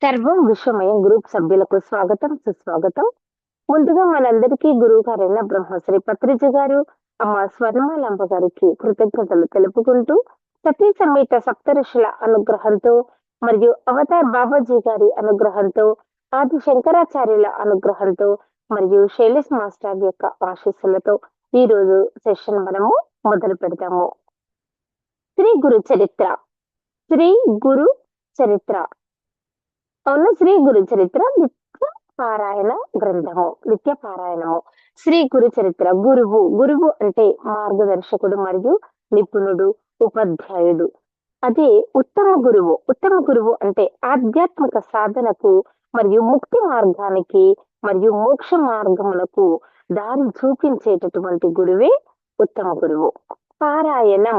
సర్వం విశ్వమయం గ్రూప్ సభ్యులకు స్వాగతం సుస్వాగతం. ముందుగా మనందరికీ గురువు గారైన బ్రహ్మశ్రీ పత్రిజ గారు, అమ్మ స్వర్ణమాలాంబ గారికి కృతజ్ఞతలు తెలుపుకుంటూ, సతీ సమేత సప్తఋషుల అనుగ్రహంతో మరియు అవతార్ బాబాజీ గారి అనుగ్రహంతో, ఆది శంకరాచార్యుల అనుగ్రహంతో మరియు శైలేష్ మాస్టర్ యొక్క ఆశీస్సులతో ఈ రోజు సెషన్ మనము మొదలు పెడతాము. శ్రీ గురు చరిత్ర. శ్రీ గురు చరిత్ర అవును, శ్రీ గురు చరిత్ర నిత్య పారాయణ గ్రంథము, నిత్య పారాయణము. శ్రీ గురు చరిత్ర. గురువు అంటే మార్గదర్శకుడు మరియు నిపుణుడు, ఉపాధ్యాయుడు. అదే ఉత్తమ గురువు. ఉత్తమ గురువు అంటే ఆధ్యాత్మిక సాధనకు మరియు ముక్తి మార్గానికి మరియు మోక్ష మార్గములకు దారి చూపించేటటువంటి గురువే ఉత్తమ గురువు. పారాయణం.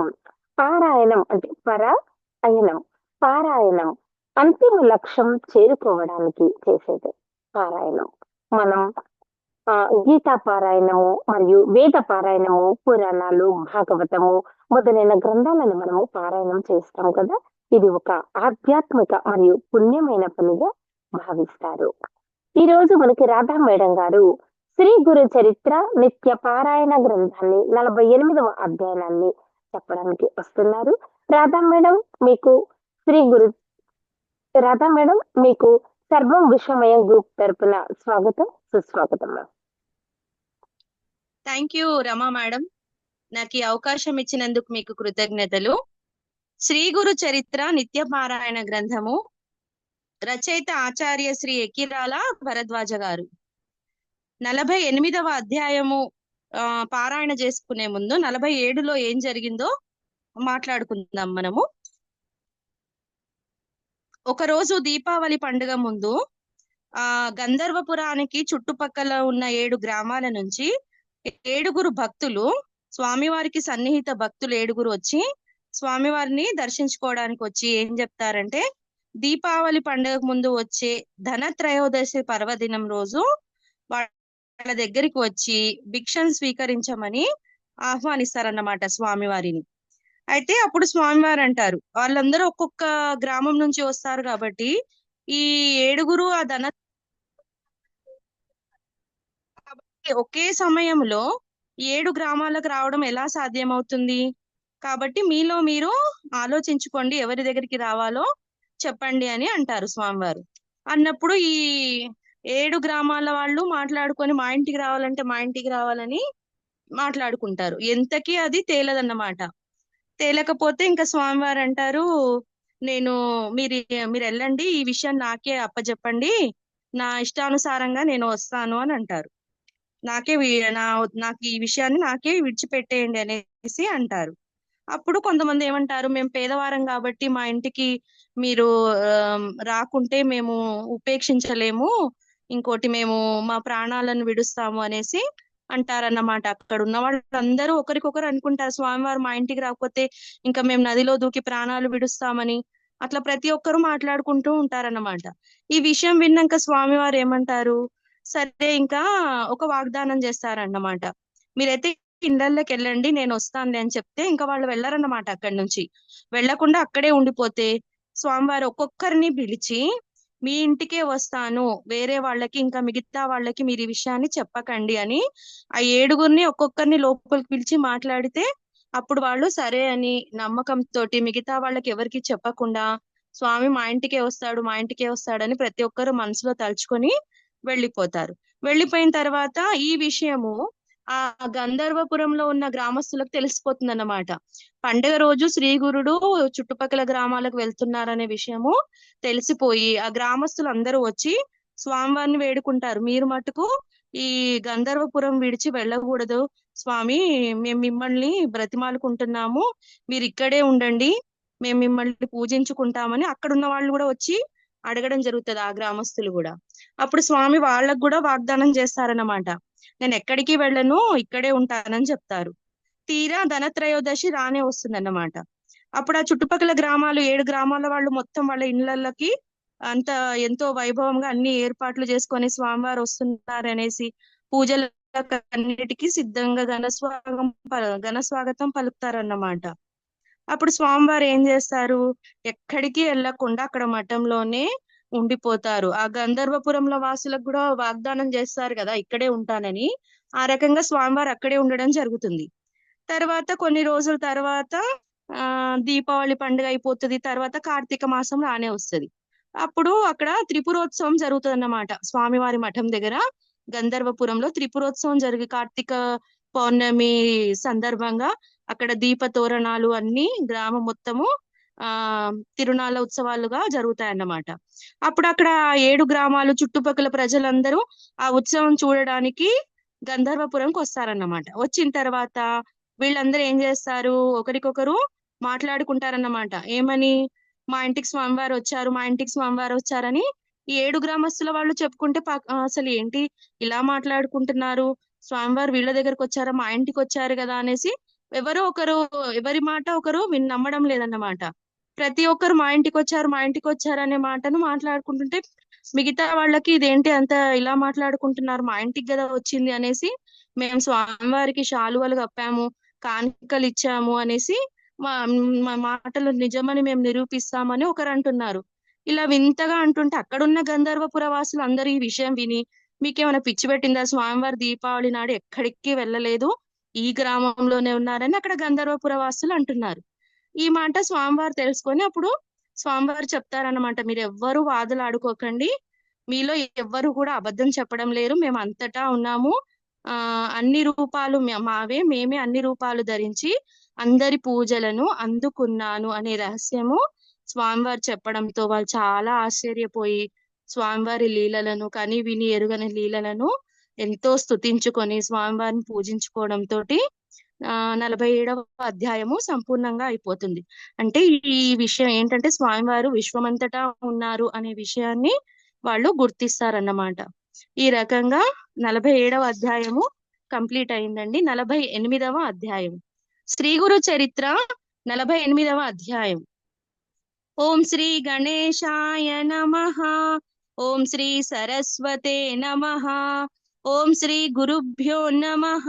పారాయణం అంటే అయనం. పారాయణం అంతిమ లక్ష్యం చేరుకోవడానికి చేసేది పారాయణం. మనం గీతా పారాయణము మరియు వేద పారాయణము, పురాణాలు, భాగవతము మొదలైన గ్రంథాలను మనము పారాయణం చేస్తాం కదా. ఇది ఒక ఆధ్యాత్మిక మరియు పుణ్యమైన పనిగా భావిస్తారు. ఈ రోజు మనకి రాధా మేడం గారు శ్రీ గురు చరిత్ర నిత్య పారాయణ గ్రంథాన్ని 48వ అధ్యాయాన్ని చెప్పడానికి వస్తున్నారు. రాధా మేడం మీకు సర్వం విశ్వమయం గ్రూప్ తరపున స్వాగతం సుస్వాగతం. థ్యాంక్ యూ రమా మేడం, నాకు ఈ అవకాశం ఇచ్చినందుకు మీకు కృతజ్ఞతలు. శ్రీ గురు చరిత్ర నిత్య పారాయణ గ్రంథము రచయిత ఆచార్య శ్రీ ఎకిరాల భరద్వాజ గారు. 48వ అధ్యాయము పారాయణ చేసుకునే ముందు 47లో ఏం జరిగిందో మాట్లాడుకుందాం మనము. ఒకరోజు దీపావళి పండుగ ముందు గంధర్వపురానికి చుట్టుపక్కల ఉన్న 7 గ్రామాల నుంచి 7 భక్తులు, స్వామివారికి సన్నిహిత భక్తులు 7 వచ్చి స్వామివారిని దర్శించుకోవడానికి వచ్చి ఏం చెప్తారంటే, దీపావళి పండుగ ముందు వచ్చే ధనత్రయోదశి పర్వదినం రోజు వాళ్ళ దగ్గరికి వచ్చి భిక్షను స్వీకరించమని ఆహ్వానిస్తారన్నమాట స్వామివారిని. అయితే అప్పుడు స్వామివారు అంటారు, వాళ్ళందరూ ఒక్కొక్క గ్రామం నుంచి వస్తారు కాబట్టి ఈ 7 ఆ ఒకే సమయంలో 7 గ్రామాలకు రావడం ఎలా సాధ్యమవుతుంది? కాబట్టి మీలో మీరు ఆలోచించుకోండి, ఎవరి దగ్గరికి రావాలో చెప్పండి అని అంటారు స్వామివారు. అన్నప్పుడు ఈ 7 గ్రామాల వాళ్ళు మాట్లాడుకొని మా ఇంటికి రావాలని మాట్లాడుకుంటారు. ఎంతకీ అది తేలదన్నమాట. తేలకపోతే ఇంకా స్వామివారు అంటారు, మీరు వెళ్ళండి, ఈ విషయం నాకే అప్పచెప్పండి, నా ఇష్టానుసారంగా నేను వస్తాను అని అంటారు. నాకు ఈ విషయాన్ని నాకే విడిచిపెట్టేయండి అనేసి అంటారు. అప్పుడు కొంతమంది ఏమంటారు, మేము పేదవారం కాబట్టి మా ఇంటికి మీరు రాకుంటే మేము ఉపేక్షించలేము, ఇంకోటి మేము మా ప్రాణాలను విడుస్తాము అనేసి అంటారన్నమాట. అక్కడ ఉన్న వాళ్ళందరూ ఒకరికొకరు అనుకుంటారు, స్వామివారు మా ఇంటికి రాకపోతే ఇంకా మేము నదిలో దూకి ప్రాణాలు విడుస్తామని. అట్లా ప్రతి ఒక్కరు మాట్లాడుకుంటూ ఉంటారన్నమాట. ఈ విషయం విన్నాక స్వామివారు ఏమంటారు, సరే ఇంకా ఒక వాగ్దానం చేస్తారన్నమాట, మీరైతే ఇళ్ళకి వెళ్ళండి, నేను వస్తానులే అని చెప్తే ఇంకా వాళ్ళు వెళ్ళారన్నమాట. అక్కడి నుంచి వెళ్లకుండా అక్కడే ఉండిపోతే స్వామివారు ఒక్కొక్కరిని పిలిచి, మీ ఇంటికే వస్తాను, వేరే వాళ్ళకి ఇంకా మిగతా వాళ్ళకి మీరు ఈ విషయాన్ని చెప్పకండి అని ఆ 7 ఒక్కొక్కరిని లోపలికి పిలిచి మాట్లాడితే, అప్పుడు వాళ్ళు సరే అని నమ్మకంతో మిగతా వాళ్ళకి ఎవరికి చెప్పకుండా స్వామి మా ఇంటికే వస్తాడని ప్రతి ఒక్కరు మనసులో తలుచుకొని వెళ్ళిపోతారు. వెళ్ళిపోయిన తర్వాత ఈ విషయము ఆ గంధర్వపురంలో ఉన్న గ్రామస్తులకు తెలిసిపోతుంది అన్నమాట. పండుగ రోజు శ్రీ గురుడు చుట్టుపక్కల గ్రామాలకు వెళ్తున్నారనే విషయము తెలిసిపోయి ఆ గ్రామస్తులు అందరూ వచ్చి స్వామివారిని వేడుకుంటారు, మీరు మటుకు ఈ గంధర్వపురం విడిచి వెళ్ళకూడదు స్వామి, మేము మిమ్మల్ని బ్రతిమాలుకుంటున్నాము, మీరు ఇక్కడే ఉండండి, మేము మిమ్మల్ని పూజించుకుంటామని అక్కడున్న వాళ్ళు కూడా వచ్చి అడగడం జరుగుతుంది, ఆ గ్రామస్తులు కూడా. అప్పుడు స్వామి వాళ్ళకు కూడా వాగ్దానం చేస్తారన్నమాట, నేను ఎక్కడికి వెళ్ళను, ఇక్కడే ఉంటానని చెప్తారు. తీరా ధనత్రయోదశి రానే వస్తుందన్నమాట. అప్పుడు ఆ చుట్టుపక్కల గ్రామాలు 7 గ్రామాల వాళ్ళు మొత్తం వాళ్ళ ఇళ్ళకి అంత ఎంతో వైభవంగా అన్ని ఏర్పాట్లు చేసుకొని స్వామివారు వస్తున్నారనేసి పూజలన్నిటికీ సిద్ధంగా ఘనస్వాగతం పలుకుతారన్నమాట. అప్పుడు స్వామివారు ఏం చేస్తారు, ఎక్కడికి వెళ్లకుండా అక్కడ మఠంలోనే ఉండిపోతారు. ఆ గంధర్వపురంలో వాసులకు కూడా వాగ్దానం చేస్తారు కదా ఇక్కడే ఉంటానని. ఆ రకంగా స్వామివారు అక్కడే ఉండడం జరుగుతుంది. తర్వాత కొన్ని రోజుల తర్వాత దీపావళి పండుగ అయిపోతుంది. తర్వాత కార్తీక మాసం రానే వస్తది. అప్పుడు అక్కడ త్రిపురోత్సవం జరుగుతుంది అన్నమాట. స్వామివారి మఠం దగ్గర గంధర్వపురంలో త్రిపురోత్సవం జరిగి కార్తీక పౌర్ణమి సందర్భంగా అక్కడ దీప తోరణాలు అన్ని గ్రామం మొత్తము ఆ తిరునాళ్ళ ఉత్సవాలుగా జరుగుతాయన్నమాట. అప్పుడు అక్కడ 7 గ్రామాలు చుట్టుపక్కల ప్రజలందరూ ఆ ఉత్సవం చూడడానికి గంధర్వపురంకి వస్తారన్నమాట. వచ్చిన తర్వాత వీళ్ళందరూ ఏం చేస్తారు, ఒకరికొకరు మాట్లాడుకుంటారన్నమాట. ఏమని, మా ఇంటికి స్వామివారు వచ్చారు, మా ఇంటికి స్వామివారు వచ్చారని ఈ 7 గ్రామస్తుల వాళ్ళు చెప్పుకుంటే అసలు ఏంటి ఇలా మాట్లాడుకుంటున్నారు, స్వామివారు వీళ్ళ దగ్గరకు వచ్చారా, మా ఇంటికి వచ్చారు కదా అనేసి ఎవరో ఒకరు ఎవరి మాట ఒకరు నమ్మడం లేదన్నమాట. ప్రతి ఒక్కరు మా ఇంటికి వచ్చారు, మా ఇంటికి వచ్చారు అనే మాటను మాట్లాడుకుంటుంటే మిగతా వాళ్ళకి ఇదేంటి అంత ఇలా మాట్లాడుకుంటున్నారు, మా ఇంటికి కదా వచ్చింది అనేసి మేము స్వామివారికి శాలువలు కప్పాము, కానుకలు ఇచ్చాము అనేసి మా మా మాటలు నిజమని మేము నిరూపిస్తామని ఒకరు అంటున్నారు. ఇలా వింతగా అంటుంటే అక్కడున్న గంధర్వపుర వాసులు అందరూ ఈ విషయం విని, మీకేమైనా పిచ్చి పెట్టిందా, స్వామివారి దీపావళి నాడు ఎక్కడికి వెళ్ళలేదు, ఈ గ్రామంలోనే ఉన్నారని అక్కడ గంధర్వపుర వాసులు అంటున్నారు. ఈ మాట స్వామివారు తెలుసుకొని అప్పుడు స్వామివారు చెప్తారన్నమాట, మీరు ఎవ్వరు వాదులు ఆడుకోకండి, మీలో ఎవ్వరు కూడా అబద్ధం చెప్పడం లేరు, మేము అంతటా ఉన్నాము. అన్ని రూపాలు మావే, మేమే అన్ని రూపాలు ధరించి అందరి పూజలను అందుకున్నాను అనే రహస్యము స్వామివారు చెప్పడంతో వాళ్ళు చాలా ఆశ్చర్యపోయి స్వామివారి లీలలను, కని విని ఎరుగని లీలలను ఎంతో స్తుతించుకొని స్వామివారిని పూజించుకోవడంతో 47వ అధ్యాయము సంపూర్ణంగా అయిపోతుంది. అంటే ఈ విషయం ఏంటంటే స్వామివారు విశ్వమంతటా ఉన్నారు అనే విషయాన్ని వాళ్ళు గుర్తిస్తారన్నమాట. ఈ రకంగా 47వ అధ్యాయము కంప్లీట్ అయిందండి. 48వ అధ్యాయం శ్రీ గురు చరిత్ర. 48వ అధ్యాయం. ఓం శ్రీ గణేశాయ నమః. ఓం శ్రీ సరస్వతే నమః. ఓం శ్రీ గురుభ్యో నమః.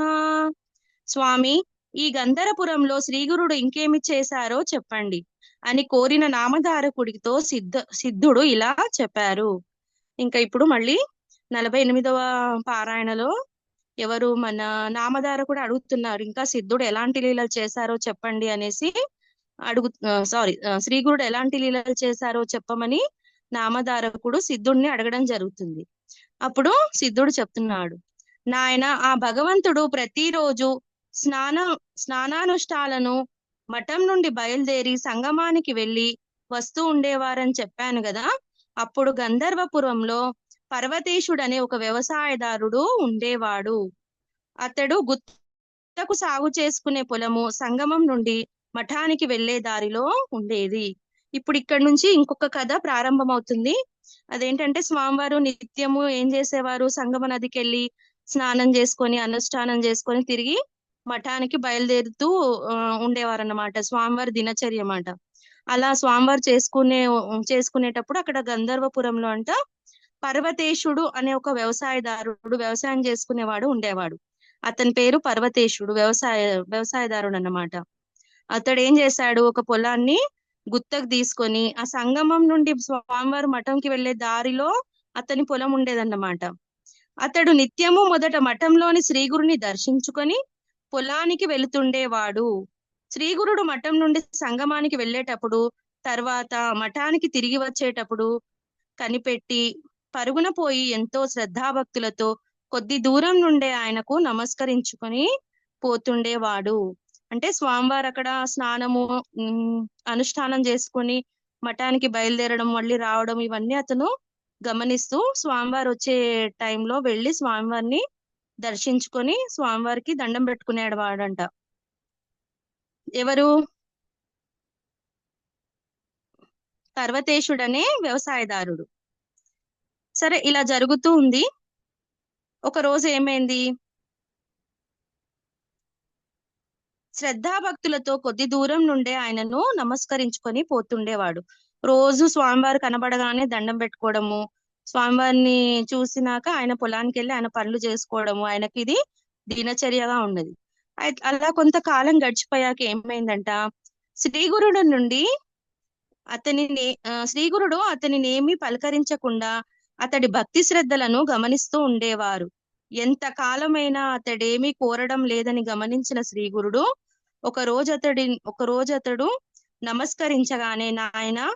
స్వామి, ఈ గంధరపురంలో శ్రీగురుడు ఇంకేమి చేశారో చెప్పండి అని కోరిన నామధారకుడితో సిద్ధుడు ఇలా చెప్పారు. ఇంకా ఇప్పుడు మళ్ళీ 48వ పారాయణలో ఎవరు మన నామధారకుడు అడుగుతున్నారు, ఇంకా సిద్ధుడు ఎలాంటి లీలలు చేశారో చెప్పండి అనేసి శ్రీగురుడు ఎలాంటి లీలలు చేశారో చెప్పమని నామధారకుడు సిద్ధుడిని అడగడం జరుగుతుంది. అప్పుడు సిద్ధుడు చెప్తున్నాడు, నాయన, ఆ భగవంతుడు ప్రతిరోజు స్నానానుష్ఠాలను మఠం నుండి బయలుదేరి సంగమానికి వెళ్ళి వస్తూ ఉండేవారని చెప్పాను కదా. అప్పుడు గంధర్వపురంలో పర్వతేశుడు అనే ఒక వ్యవసాయదారుడు ఉండేవాడు. అతడు గుత్తకు సాగు చేసుకునే పొలము సంగమం నుండి మఠానికి వెళ్లే దారిలో ఉండేది. ఇప్పుడు ఇక్కడ నుంచి ఇంకొక కథ ప్రారంభమవుతుంది. అదేంటంటే స్వామివారు నిత్యము ఏం చేసేవారు, సంగమ నదికి వెళ్ళి స్నానం చేసుకొని అనుష్ఠానం చేసుకొని తిరిగి మఠానికి బయలుదేరుతూ ఉండేవారు అన్నమాట. స్వామివారి దినచర్య అన్నమాట. అలా స్వామివారు చేసుకునేటప్పుడు అక్కడ గంధర్వపురంలో అంట పర్వతేశుడు అనే ఒక వ్యవసాయదారుడు, వ్యవసాయం చేసుకునేవాడు ఉండేవాడు. అతని పేరు పర్వతేశుడు, వ్యవసాయదారుడు అన్నమాట. అతడు ఏం చేశాడు, ఒక పొలాన్ని గుత్తకు తీసుకొని ఆ సంగమం నుండి స్వామివారి మఠంకి వెళ్లే దారిలో అతని పొలం ఉండేదన్నమాట. అతడు నిత్యము మొదట మఠంలోని శ్రీగురుని దర్శించుకొని పొలానికి వెళుతుండేవాడు. శ్రీగురుడు మఠం నుండి సంగమానికి వెళ్ళేటప్పుడు, తర్వాత మఠానికి తిరిగి వచ్చేటప్పుడు కనిపెట్టి పరుగున పోయి ఎంతో శ్రద్ధాభక్తులతో కొద్ది దూరం నుండే ఆయనకు నమస్కరించుకొని పోతుండేవాడు. అంటే స్వామివారు అక్కడ స్నానము అనుష్ఠానం చేసుకొని మఠానికి బయలుదేరడం, మళ్ళీ రావడం, ఇవన్నీ అతను గమనిస్తూ స్వామివారు వచ్చే టైంలో వెళ్ళి స్వామివారిని దర్శించుకొని స్వామివారికి దండం పెట్టుకునేడు వాడంట. ఎవరు? పర్వతేశుడనే వ్యవసాయదారుడు. సరే, ఇలా జరుగుతూ ఉంది. ఒక రోజు ఏమైంది, శ్రద్ధాభక్తులతో కొద్ది దూరం నుండే ఆయనను నమస్కరించుకొని పోతుండేవాడు. రోజు స్వామివారు కనబడగానే దండం పెట్టుకోవడము, స్వామివారిని చూసినాక ఆయన పొలానికి వెళ్ళి ఆయన పనులు చేసుకోవడము ఆయనకి ఇది దినచర్యగా ఉన్నది. అలా కొంతకాలం గడిచిపోయాక ఏమైందంట, శ్రీగురుడు నుండి శ్రీగురుడు అతనినేమి పలకరించకుండా అతడి భక్తి శ్రద్ధలను గమనిస్తూ ఉండేవారు. ఎంత కాలమైనా అతడేమీ కోరడం లేదని గమనించిన శ్రీగురుడు ఒక రోజు అతడు నమస్కరించగానే, నాయనా,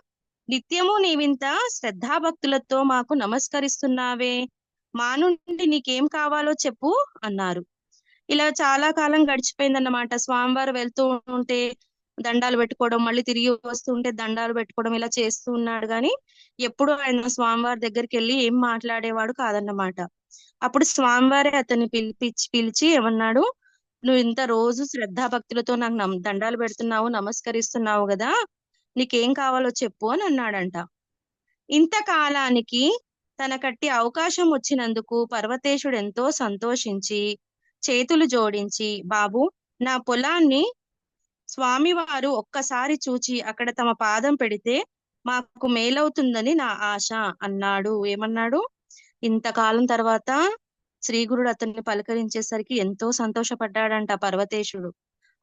నిత్యము నీవింత శ్రద్ధాభక్తులతో మాకు నమస్కరిస్తున్నావే, మా నుండి నీకేం కావాలో చెప్పు అన్నారు. ఇలా చాలా కాలం గడిచిపోయిందన్నమాట. స్వామివారు వెళ్తూ ఉంటే దండాలు పెట్టుకోవడం, మళ్ళీ తిరిగి వస్తుంటే దండాలు పెట్టుకోవడం, ఇలా చేస్తూ ఉన్నాడు గాని ఎప్పుడు ఆయన స్వామివారి దగ్గరికి వెళ్ళి ఏం మాట్లాడేవాడు కాదన్నమాట. అప్పుడు స్వామివారే అతన్ని పిలిచి ఏమన్నాడు, నువ్వు ఇంత రోజు శ్రద్ధాభక్తులతో నాకు దండాలు పెడుతున్నావు, నమస్కరిస్తున్నావు కదా, నీకేం కావాలో చెప్పు అని అన్నాడంట. ఇంతకాలానికి తనకట్టి అవకాశం వచ్చినందుకు పర్వతేశుడు ఎంతో సంతోషించి చేతులు జోడించి, బాబు, నా పొలాన్ని స్వామివారు ఒక్కసారి చూచి అక్కడ తమ పాదం పెడితే మాకు మేలవుతుందని నా ఆశ అన్నాడు. ఏమన్నాడు? ఇంతకాలం తర్వాత శ్రీగురుడు అతన్ని పలకరించేసరికి ఎంతో సంతోషపడ్డాడంట పర్వతేశుడు.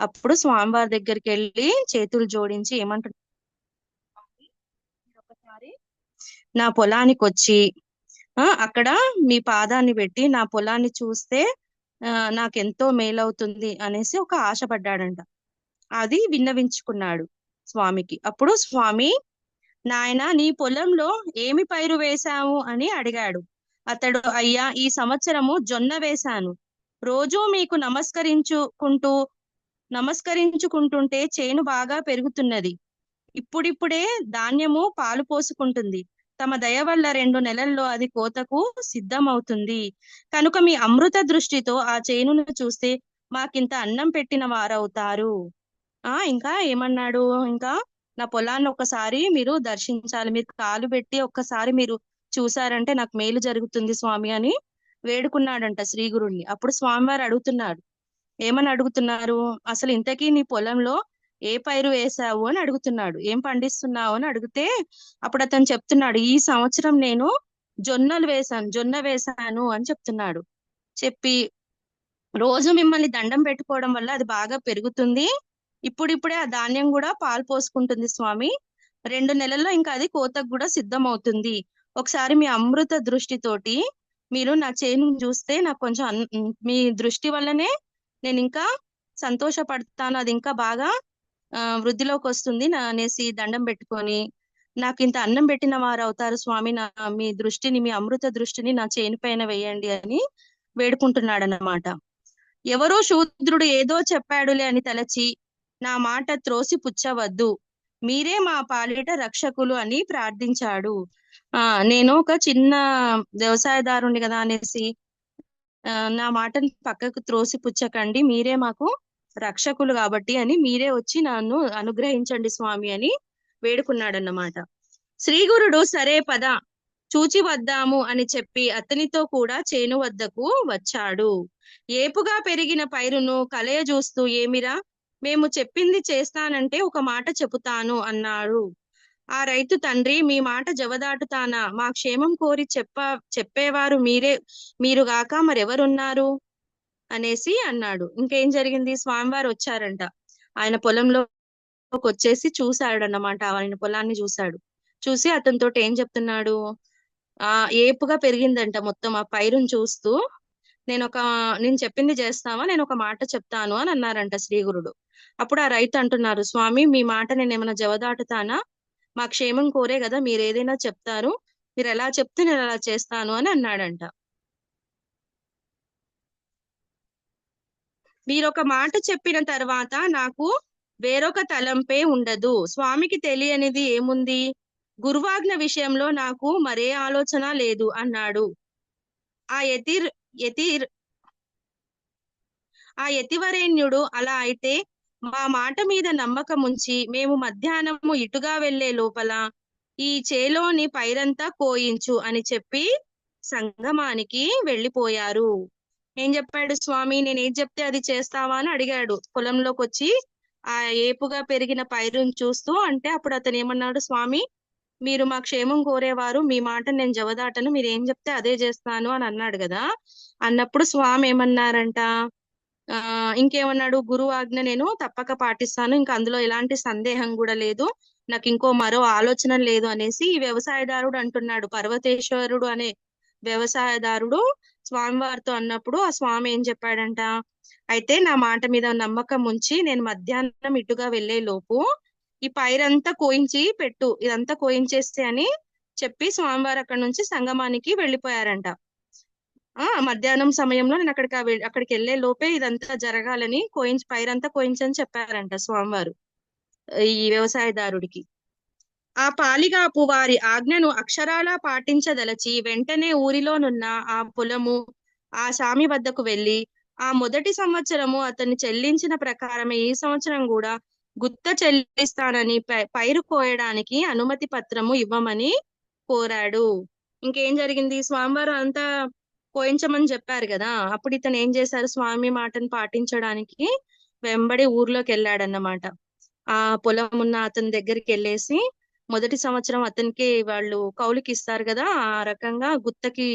అప్పుడు స్వామివారి దగ్గరికి వెళ్ళి చేతులు జోడించి ఏమంటున్నాడు, ఒకసారి నా పొలానికి వచ్చి అక్కడ మీ పాదాన్ని పెట్టి నా పొలాన్ని చూస్తే నాకెంతో మేలవుతుంది అనేసి ఒక ఆశపడ్డాడంట. అది విన్నవించుకున్నాడు స్వామికి. అప్పుడు స్వామి, నాయన, నీ పొలంలో ఏమి పైరు వేశావు అని అడిగాడు. అతడు, అయ్యా, ఈ సంవత్సరము జొన్న వేశాను. రోజూ మీకు నమస్కరించుకుంటుంటే చేను బాగా పెరుగుతున్నది. ఇప్పుడిప్పుడే ధాన్యము పాలు పోసుకుంటుంది. తమ దయ వల్ల 2 నెలల్లో అది కోతకు సిద్ధమవుతుంది. కనుక మీ అమృత దృష్టితో ఆ చేనును చూస్తే మాకింత అన్నం పెట్టిన వారవుతారు. ఇంకా ఏమన్నాడు, ఇంకా నా పొలాన్ని ఒక్కసారి మీరు దర్శించాలి, మీరు కాలు పెట్టి ఒక్కసారి మీరు చూసారంటే నాకు మేలు జరుగుతుంది స్వామి అని వేడుకున్నాడంట శ్రీగురుణ్ణి. అప్పుడు స్వామివారు అడుగుతున్నారు, ఏమని అడుగుతున్నారు, అసలు ఇంతకీ నీ పొలంలో ఏ పైరు వేసావు అని అడుగుతున్నాడు, ఏం పండిస్తున్నావు అని అడిగితే అప్పుడు అతను చెప్తున్నాడు, ఈ సంవత్సరం నేను జొన్న వేశాను అని చెప్తున్నాడు. చెప్పి, రోజు మిమ్మల్ని దండం పెట్టుకోవడం వల్ల అది బాగా పెరుగుతుంది. ఇప్పుడిప్పుడే ఆ ధాన్యం కూడా పాలు పోసుకుంటుంది స్వామి. 2 నెలల్లో ఇంకా అది కోతకు కూడా సిద్ధమవుతుంది. ఒకసారి మీ అమృత దృష్టితోటి మీరు నా చేను చూస్తే నాకు కొంచెం మీ దృష్టి వల్లనే నేను ఇంకా సంతోషపడతాను, అది ఇంకా బాగా వృద్ధిలోకి వస్తుంది అనేసి దండం పెట్టుకొని, నాకు ఇంత అన్నం పెట్టిన వారు అవుతారు స్వామి, మీ అమృత దృష్టిని నా చేను పైన వేయండి అని వేడుకుంటున్నాడు అన్నమాట. ఎవరో శూద్రుడు ఏదో చెప్పాడులే అని తలచి నా మాట త్రోసి పుచ్చవద్దు, మీరే మా పాలిట రక్షకులు అని ప్రార్థించాడు. నేను ఒక చిన్న వ్యవసాయదారుని కదా అనేసి నా మాటని పక్కకు త్రోసి పుచ్చకండి, మీరే మాకు రక్షకులు కాబట్టి అని మీరే వచ్చి నన్ను అనుగ్రహించండి స్వామి అని వేడుకున్నాడన్నమాట. శ్రీగురుడు సరే పద చూచి వద్దాము అని చెప్పి అతనితో కూడా చేను వద్దకు వచ్చాడు. ఏపుగా పెరిగిన పైరును కలయ చూస్తూ, ఏమిరా, మేము చెప్పింది చేస్తానంటే ఒక మాట చెబుతాను అన్నాడు. ఆ రైతు తండ్రి, మీ మాట జవదాటుతానా, మా క్షేమం కోరి చెప్పేవారు మీరుగాక మరెవరున్నారు అనేసి అన్నాడు. ఇంకేం జరిగింది, స్వామివారు వచ్చారంట. ఆయన పొలంలోకి వచ్చేసి చూశాడన్నమాట. ఆయన పొలాన్ని చూసి అతనితో ఏం చెప్తున్నాడు, ఏపుగా పెరిగిందంట మొత్తం ఆ పైరును చూస్తూ, నేను చెప్పింది చేస్తావా, నేను ఒక మాట చెప్తాను అని అన్నారంట శ్రీగురుడు. అప్పుడు ఆ రైతు అంటున్నారు, స్వామి, మీ మాట నేను ఏమైనా జవదాటుతానా, మా క్షేమం కోరే కదా మీరు ఏదైనా చెప్తారు, మీరు ఎలా చెప్తే నేను అలా చేస్తాను అని అన్నాడంట. మీరొక మాట చెప్పిన తర్వాత నాకు వేరొక తలంపే ఉండదు. స్వామికి తెలియనిది ఏముంది, గురువాజ్ఞ విషయంలో నాకు మరే ఆలోచన లేదు అన్నాడు. ఆ యతివరేణ్యుడు, అలా అయితే మా మాట మీద నమ్మకం ఉంచి మేము మధ్యాహ్నము ఇటుగా వెళ్లే లోపల ఈ చేలోని పైరంతా కోయించు అని చెప్పి సంగమానికి వెళ్ళిపోయారు. ఏం చెప్పాడు స్వామి, నేనేం చెప్తే అది చేస్తావా అని అడిగాడు పొలంలోకి వచ్చి ఆ ఏపుగా పెరిగిన పైరుని చూస్తూ. అంటే అప్పుడు అతను ఏమన్నాడు, స్వామి, మీరు మా క్షేమం కోరేవారు, మీ మాట నేను జవదాటను, మీరు ఏం చెప్తే అదే చేస్తాను అని అన్నాడు కదా. అన్నప్పుడు స్వామి ఏమన్నారంట, ఇంకేమన్నాడు, గురువు ఆజ్ఞ నేను తప్పక పాటిస్తాను, ఇంకా అందులో ఎలాంటి సందేహం కూడా లేదు, నాకు ఇంకో మరో ఆలోచన లేదు అనేసి ఈ వ్యవసాయదారుడు అంటున్నాడు. పర్వతేశ్వరుడు అనే వ్యవసాయదారుడు స్వామివారితో అన్నప్పుడు ఆ స్వామి ఏం చెప్పాడంట, అయితే నా మాట మీద నమ్మకం ఉంచి నేను మధ్యాహ్నం ఇటుగా వెళ్లే లోపు ఈ పైరంతా కోయించి పెట్టు, ఇదంతా కోయించేస్తే అని చెప్పి స్వామివారు అక్కడ నుంచి సంగమానికి వెళ్ళిపోయారంట. మధ్యాహ్నం సమయంలో నేను అక్కడికి వెళ్లే లోపే ఇదంతా జరగాలని పైరంతా కోయించని చెప్పారంట స్వామివారు ఈ వ్యవసాయదారుడికి. ఆ పాలిగాపు వారి ఆజ్ఞను అక్షరాలా పాటించదలచి వెంటనే ఊరిలోనున్న ఆ పొలము ఆ స్వామి వద్దకు వెళ్లి ఆ మొదటి సంవత్సరము అతన్ని చెల్లించిన ప్రకారమే ఈ సంవత్సరం కూడా గుత్త చెల్లిస్తానని పైరు కోయడానికి అనుమతి పత్రము ఇవ్వమని కోరాడు. ఇంకేం జరిగింది, స్వామివారు అంతా కోయించమని చెప్పారు కదా, అప్పుడు ఇతను ఏం చేశారు, స్వామి మాటను పాటించడానికి వెంబడి ఊర్లోకి వెళ్ళాడన్నమాట. ఆ పొలం ఉన్న అతని దగ్గరికి వెళ్ళేసి మొదటి సంవత్సరం అతనికి వాళ్ళు కౌలుకి ఇస్తారు కదా, ఆ రకంగా గుత్తకి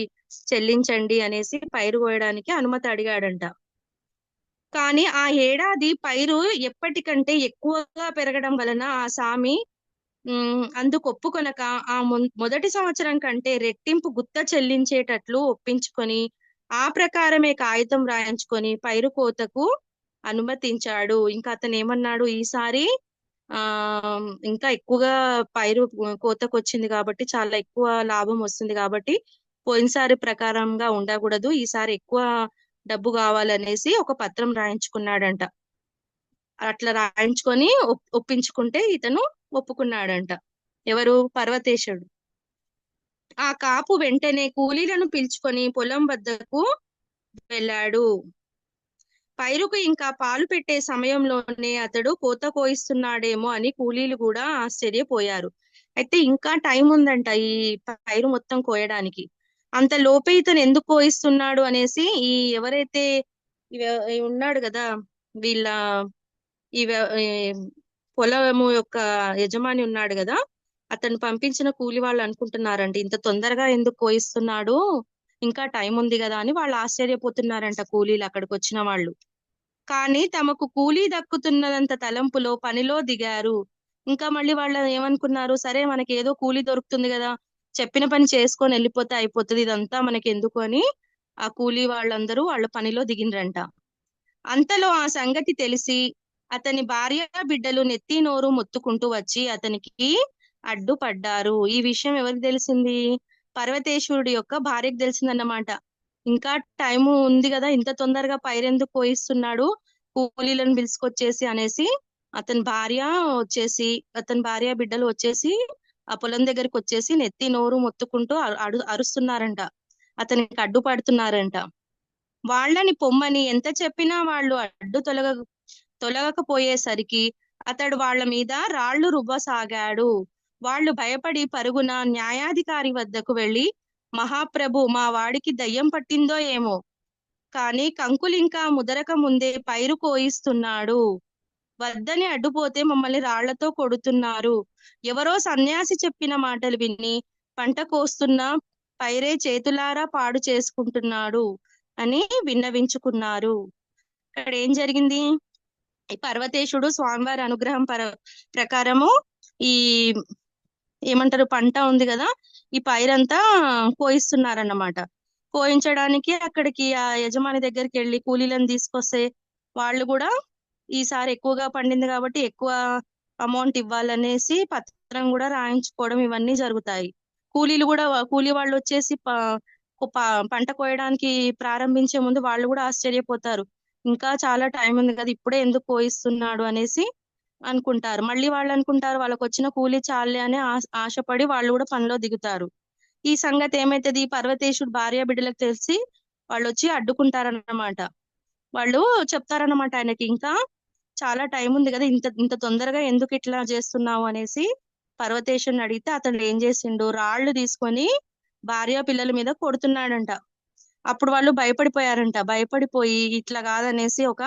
చెల్లించండి అనేసి పైరు కోయడానికి అనుమతి అడిగాడంట. కానీ ఆ ఏడాది పైరు ఎప్పటికంటే ఎక్కువగా పెరగడం వలన ఆ సామి అందుకు ఒప్పుకొనక ఆ మొదటి సంవత్సరం కంటే రెట్టింపు గుత్త చెల్లించేటట్లు ఒప్పించుకొని ఆ ప్రకారమే కాగితం రాయించుకొని పైరు కోతకు అనుమతించాడు. ఇంకా అతను ఏమన్నాడు, ఈసారి ఆ ఇంకా ఎక్కువగా పైరు కోతకు వచ్చింది కాబట్టి చాలా ఎక్కువ లాభం వస్తుంది కాబట్టి పోయినసారి ప్రకారంగా ఉండకూడదు, ఈసారి ఎక్కువ డబ్బు కావాలనేసి ఒక పత్రం రాయించుకున్నాడంట. అట్లా రాయించుకొని ఒప్పించుకుంటే ఇతను ఒప్పుకున్నాడంట. ఎవరు, పర్వతేశుడు. ఆ కాపు వెంటనే కూలీలను పిలుచుకొని పొలం వద్దకు వెళ్ళాడు. పైరుకు ఇంకా పాలు పెట్టే సమయంలోనే అతడు కోత కోయిస్తున్నాడేమో అని కూలీలు కూడా ఆశ్చర్యపోయారు. అయితే ఇంకా టైం ఉందంట ఈ పైరు మొత్తం కోయడానికి. అంత లోపే ఇతను ఎందుకు కోయిస్తున్నాడు అనేసి ఈ ఎవరైతే ఉన్నాడు కదా, వీళ్ళ ఈ పొలము యొక్క యజమాని ఉన్నాడు కదా, అతను పంపించిన కూలి వాళ్ళు అనుకుంటున్నారంట ఇంత తొందరగా ఎందుకు కోయిస్తున్నాడు, ఇంకా టైం ఉంది కదా అని వాళ్ళు ఆశ్చర్యపోతున్నారంట కూలీలు అక్కడికి వచ్చిన వాళ్ళు. కానీ తమకు కూలీ దక్కుతున్నదంత తలంపులో పనిలో దిగారు. ఇంకా మళ్ళీ వాళ్ళు ఏమనుకున్నారు, సరే మనకి ఏదో కూలీ దొరుకుతుంది కదా, చెప్పిన పని చేసుకొని వెళ్ళిపోతే అయిపోతుంది, ఇదంతా మనకి ఎందుకు అని ఆ కూలీ వాళ్ళందరూ వాళ్ళ పనిలో దిగిండ్రంట. అంతలో ఆ సంగతి తెలిసి అతని భార్య బిడ్డలు నెత్తి నోరు మొత్తుకుంటూ వచ్చి అతనికి అడ్డుపడ్డారు. ఈ విషయం ఎవరికి తెలిసింది, పర్వతేశ్వరుడి యొక్క భార్యకు తెలిసిందన్నమాట. ఇంకా టైము ఉంది కదా, ఇంత తొందరగా పైరెందుకు కోయిస్తున్నాడు, కూలీలను పిలుచుకొచ్చేసి అనేసి అతని భార్య వచ్చేసి అతని భార్య బిడ్డలు వచ్చేసి ఆ పొలం దగ్గరికి వచ్చేసి నెత్తి నోరు మొత్తుకుంటూ అరుస్తున్నారంట, అతనికి అడ్డుపడుతున్నారంట. వాళ్ళని పొమ్మని ఎంత చెప్పినా వాళ్ళు అడ్డు తొలగకపోయేసరికి అతడు వాళ్ళ మీద రాళ్లు రువ్వసాగాడు. వాళ్ళు భయపడి పరుగున న్యాయాధికారి వద్దకు వెళ్లి, మహాప్రభు, మా వాడికి దయ్యం పట్టిందో ఏమో, కానీ కంకులింకా ముదరక ముందే పైరు కోయిస్తున్నాడు, వద్దని అడ్డుపోతే మమ్మల్ని రాళ్లతో కొడుతున్నారు, ఎవరో సన్యాసి చెప్పిన మాటలు విని పంట కోస్తున్న పైరే చేతులారా పాడు చేసుకుంటున్నాడు అని విన్నవించుకున్నారు. ఇక్కడ ఏం జరిగింది, ఈ పర్వతేశుడు స్వామివారి అనుగ్రహం ప్రకారము ఈ ఏమంటారు పంట ఉంది కదా, ఈ పైరంతా కోయిస్తున్నారన్నమాట. కోయించడానికి అక్కడికి ఆ యజమాని దగ్గరికి వెళ్ళి కూలీలను తీసుకొస్తే వాళ్ళు కూడా ఈసారి ఎక్కువగా పండింది కాబట్టి ఎక్కువ అమౌంట్ ఇవ్వాలనేసి పత్రం కూడా రాయించుకోవడం ఇవన్నీ జరుగుతాయి. కూలీ వాళ్ళు వచ్చేసి పంట కోయడానికి ప్రారంభించే ముందు వాళ్ళు కూడా ఆశ్చర్యపోతారు, ఇంకా చాలా టైం ఉంది కదా, ఇప్పుడే ఎందుకు కోయిస్తున్నాడు అనేసి అనుకుంటారు. మళ్ళీ వాళ్ళు అనుకుంటారు వాళ్ళకి వచ్చిన కూలీ చాలే అని ఆశపడి వాళ్ళు కూడా పనిలో దిగుతారు. ఈ సంగతి ఏమైతుంది, పర్వతేశుడు భార్య బిడ్డలకు తెలిసి వాళ్ళు వచ్చి అడ్డుకుంటారన్నమాట. వాళ్ళు చెప్తారన్నమాట ఆయనకి ఇంకా చాలా టైం ఉంది కదా, ఇంత ఇంత తొందరగా ఎందుకు ఇట్లా చేస్తున్నావు అనేసి పర్వతేశుడిని అడిగితే అతను ఏం చేసిండు, రాళ్లు తీసుకొని భార్య పిల్లల మీద కొడుతున్నాడంట. అప్పుడు వాళ్ళు భయపడిపోయారంట, భయపడిపోయి ఇట్లా కాదనేసి ఒక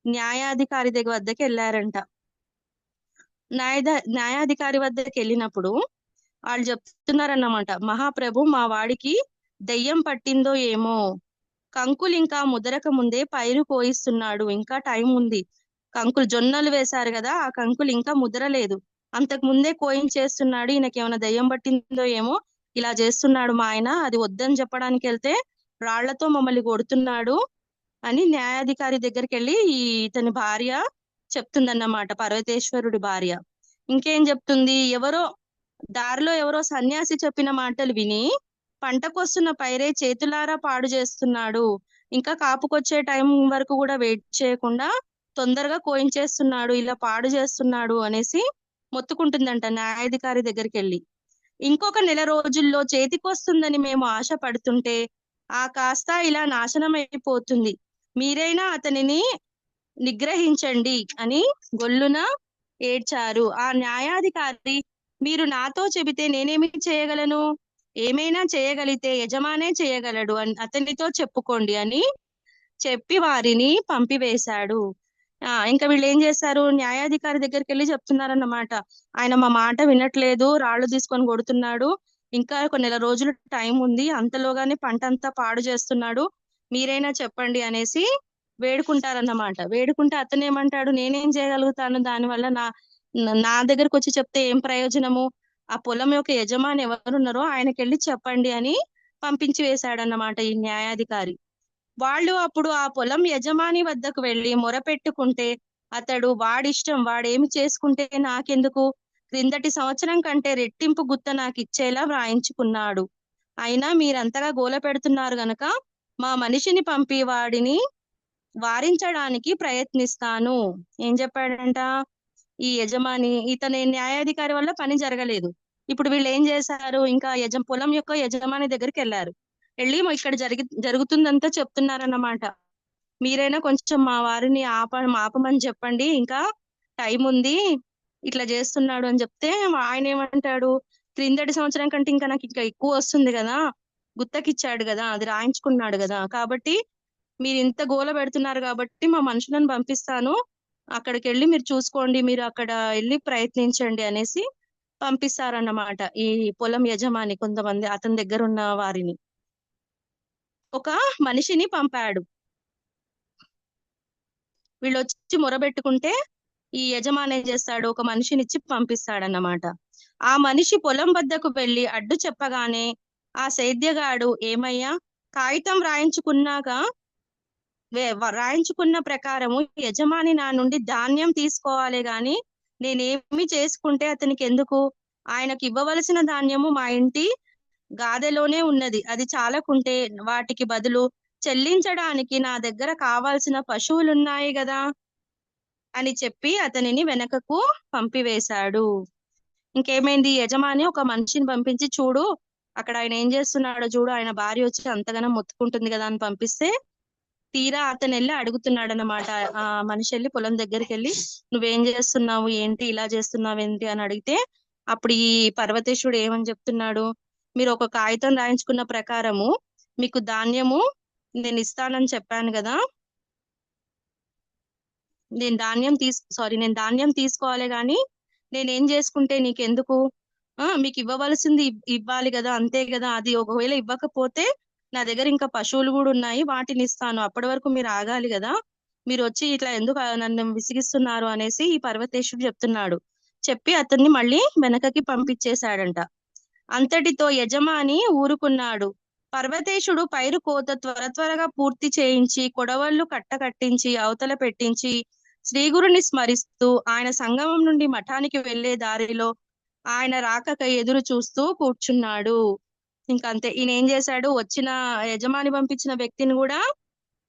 న్యాయాధికారి వద్దకి వెళ్ళారంట. న్యాయాధికారి వద్దకు వెళ్ళినప్పుడు వాళ్ళు చెప్తున్నారన్నమాట, మహాప్రభు, మా వాడికి దెయ్యం పట్టిందో ఏమో, కంకులు ఇంకా ముదరక ముందే పైరు కోయిస్తున్నాడు, ఇంకా టైం ఉంది, కంకులు జొన్నలు వేశారు కదా, ఆ కంకులు ఇంకా ముదరలేదు, అంతకు ముందే కోయించేస్తున్నాడు, ఈయనకి ఏమైనా దయ్యం పట్టిందో ఏమో ఇలా చేస్తున్నాడు మా ఆయన, అది వద్దని చెప్పడానికి వెళ్తే రాళ్లతో మమ్మల్ని కొడుతున్నాడు అని న్యాయాధికారి దగ్గరికి వెళ్ళి ఇతని భార్య చెప్తుందన్నమాట, పర్వతేశ్వరుడి భార్య. ఇంకేం చెప్తుంది, దారిలో ఎవరో సన్యాసి చెప్పిన మాటలు విని పంటకొస్తున్న పైరే చేతులారా పాడు చేస్తున్నాడు, ఇంకా కాపుకొచ్చే టైం వరకు కూడా వెయిట్ చేయకుండా తొందరగా కోయించేస్తున్నాడు, ఇలా పాడు చేస్తున్నాడు అనేసి మొత్తుకుంటుందంట న్యాయాధికారి దగ్గరికి వెళ్ళి. ఇంకొక నెల రోజుల్లో చేతికొస్తుందని మేము ఆశ పడుతుంటే ఆ కాస్త ఇలా నాశనం అయిపోతుంది, మీరైనా అతనిని నిగ్రహించండి అని గొల్లున ఏడ్చారు. ఆ న్యాయాధికారి, మీరు నాతో చెబితే నేనేమి చేయగలను, ఏమైనా చేయగలిగితే యజమానే చేయగలడు అని అతనితో చెప్పుకోండి అని చెప్పి వారిని పంపివేశాడు. ఇంకా వీళ్ళు ఏం చేశారు, న్యాయాధికారి దగ్గరికి వెళ్ళి చెప్తున్నారన్నమాట, ఆయన మా మాట వినట్లేదు, రాళ్ళు తీసుకొని కొడుతున్నాడు, ఇంకా ఒక నెల రోజులు టైం ఉంది, అంతలోగానే పంట అంతా పాడు చేస్తున్నాడు, మీరైనా చెప్పండి అనేసి వేడుకుంటారన్నమాట. వేడుకుంటే అతను ఏమంటాడు, నేనేం చేయగలుగుతాను, దానివల్ల నా దగ్గరకు వచ్చి చెప్తే ఏం ప్రయోజనము, ఆ పొలం యొక్క యజమాని ఎవరున్నారో ఆయనకి వెళ్ళి చెప్పండి అని పంపించి వేశాడన్నమాట ఈ న్యాయాధికారి. వాళ్ళు అప్పుడు ఆ పొలం యజమాని వద్దకు వెళ్ళి మొరపెట్టుకుంటే అతడు, వాడిష్టం, వాడేమి చేసుకుంటే నాకెందుకు, క్రిందటి సంవత్సరం కంటే రెట్టింపు గుత్త నాకు ఇచ్చేలా వ్రాయించుకున్నాడు, అయినా మీరంతగా గోల పెడుతున్నారు గనక మా మనిషిని పంపి వాడిని వారించడానికి ప్రయత్నిస్తాను. ఏం చెప్పాడంట ఈ యజమాని, ఇతని న్యాయాధికారి వల్ల పని జరగలేదు. ఇప్పుడు వీళ్ళు ఏం చేశారు, ఇంకా పొలం యొక్క యజమాని దగ్గరికి వెళ్ళారు. వెళ్ళి ఇక్కడ జరుగుతుందంతా చెప్తున్నారన్నమాట, మీరైనా కొంచెం మా వారిని ఆపమని చెప్పండి, ఇంకా టైం ఉంది, ఇట్లా చేస్తున్నాడు అని చెప్తే ఆయన ఏమంటాడు, క్రిందటి సంవత్సరం కంటే ఇంకా నాకు ఇంకా ఎక్కువ వస్తుంది కదా, గుత్తకిచ్చాడు కదా, అది రాయించుకున్నాడు కదా, కాబట్టి మీరు ఇంత గోల పెడుతున్నారు కాబట్టి మా మనుషులను పంపిస్తాను, అక్కడికి వెళ్ళి మీరు చూసుకోండి, మీరు అక్కడ వెళ్ళి ప్రయత్నించండి అనేసి పంపిస్తారన్నమాట ఈ పొలం యజమాని కొంతమంది అతని దగ్గర ఉన్న వారిని. ఒక మనిషిని పంపాడు. వీళ్ళు వచ్చి మొరబెట్టుకుంటే ఈ యజమాని ఏం చేస్తాడు, ఒక మనిషిని ఇచ్చి పంపిస్తాడన్నమాట. ఆ మనిషి పొలం వద్దకు వెళ్ళి అడ్డు చెప్పగానే ఆ సేద్యగాడు, ఏమయ్యా, కాగితం రాయించుకున్న ప్రకారము యజమాని నా నుండి ధాన్యం తీసుకోవాలి గాని నేనేమి చేసుకుంటే అతనికి ఎందుకు, ఆయనకు ఇవ్వవలసిన ధాన్యము మా ఇంటి గాదెలోనే ఉన్నది, అది చాలకుంటే వాటికి బదులు చెల్లించడానికి నా దగ్గర కావాల్సిన పశువులున్నాయి కదా అని చెప్పి అతనిని వెనకకు పంపివేశాడు. ఇంకేమైంది, యజమాని ఒక మనిషిని పంపించి, చూడు అక్కడ ఆయన ఏం చేస్తున్నాడో చూడు, ఆయన భార్య వచ్చి అంతగానం మొత్తుకుంటుంది కదా అని పంపిస్తే తీరా అతను వెళ్ళి అడుగుతున్నాడు అన్నమాట. ఆ మనిషి వెళ్ళి పొలం దగ్గరికి వెళ్ళి, నువ్వేం చేస్తున్నావు ఏంటి, ఇలా చేస్తున్నావు ఏంటి అని అడిగితే అప్పుడు ఈ పర్వతేశ్వరుడు ఏమని చెప్తున్నాడు, మీరు ఒక కాగితం రాయించుకున్న ప్రకారము మీకు ధాన్యము నేను ఇస్తానని చెప్పాను కదా, నేను ధాన్యం తీసుకోవాలి గాని నేనేం చేసుకుంటే నీకెందుకు, మీకు ఇవ్వవలసింది ఇవ్వాలి కదా, అంతే కదా, అది ఒకవేళ ఇవ్వకపోతే నా దగ్గర ఇంకా పశువులు కూడా ఉన్నాయి, వాటిని ఇస్తాను, అప్పటి వరకు మీరు ఆగాలి కదా, మీరు వచ్చి ఇట్లా ఎందుకు నన్ను విసిగిస్తున్నారు అనేసి ఈ పర్వతేశ్వరుడు చెప్తున్నాడు. చెప్పి అతన్ని మళ్ళీ వెనకకి పంపించేశాడంట. అంతటితో యజమాని ఊరుకున్నాడు. పర్వతేశుడు పైరు కోత త్వరగా పూర్తి చేయించి కొడవళ్ళు కట్టించి అవతల పెట్టించి శ్రీగురుని స్మరిస్తూ ఆయన సంగమం నుండి మఠానికి వెళ్లే దారిలో ఆయన రాకకై ఎదురు చూస్తూ కూర్చున్నాడు. ఇంకంతే, ఈయన ఏం చేశాడు, వచ్చిన యజమాని పంపించిన వ్యక్తిని కూడా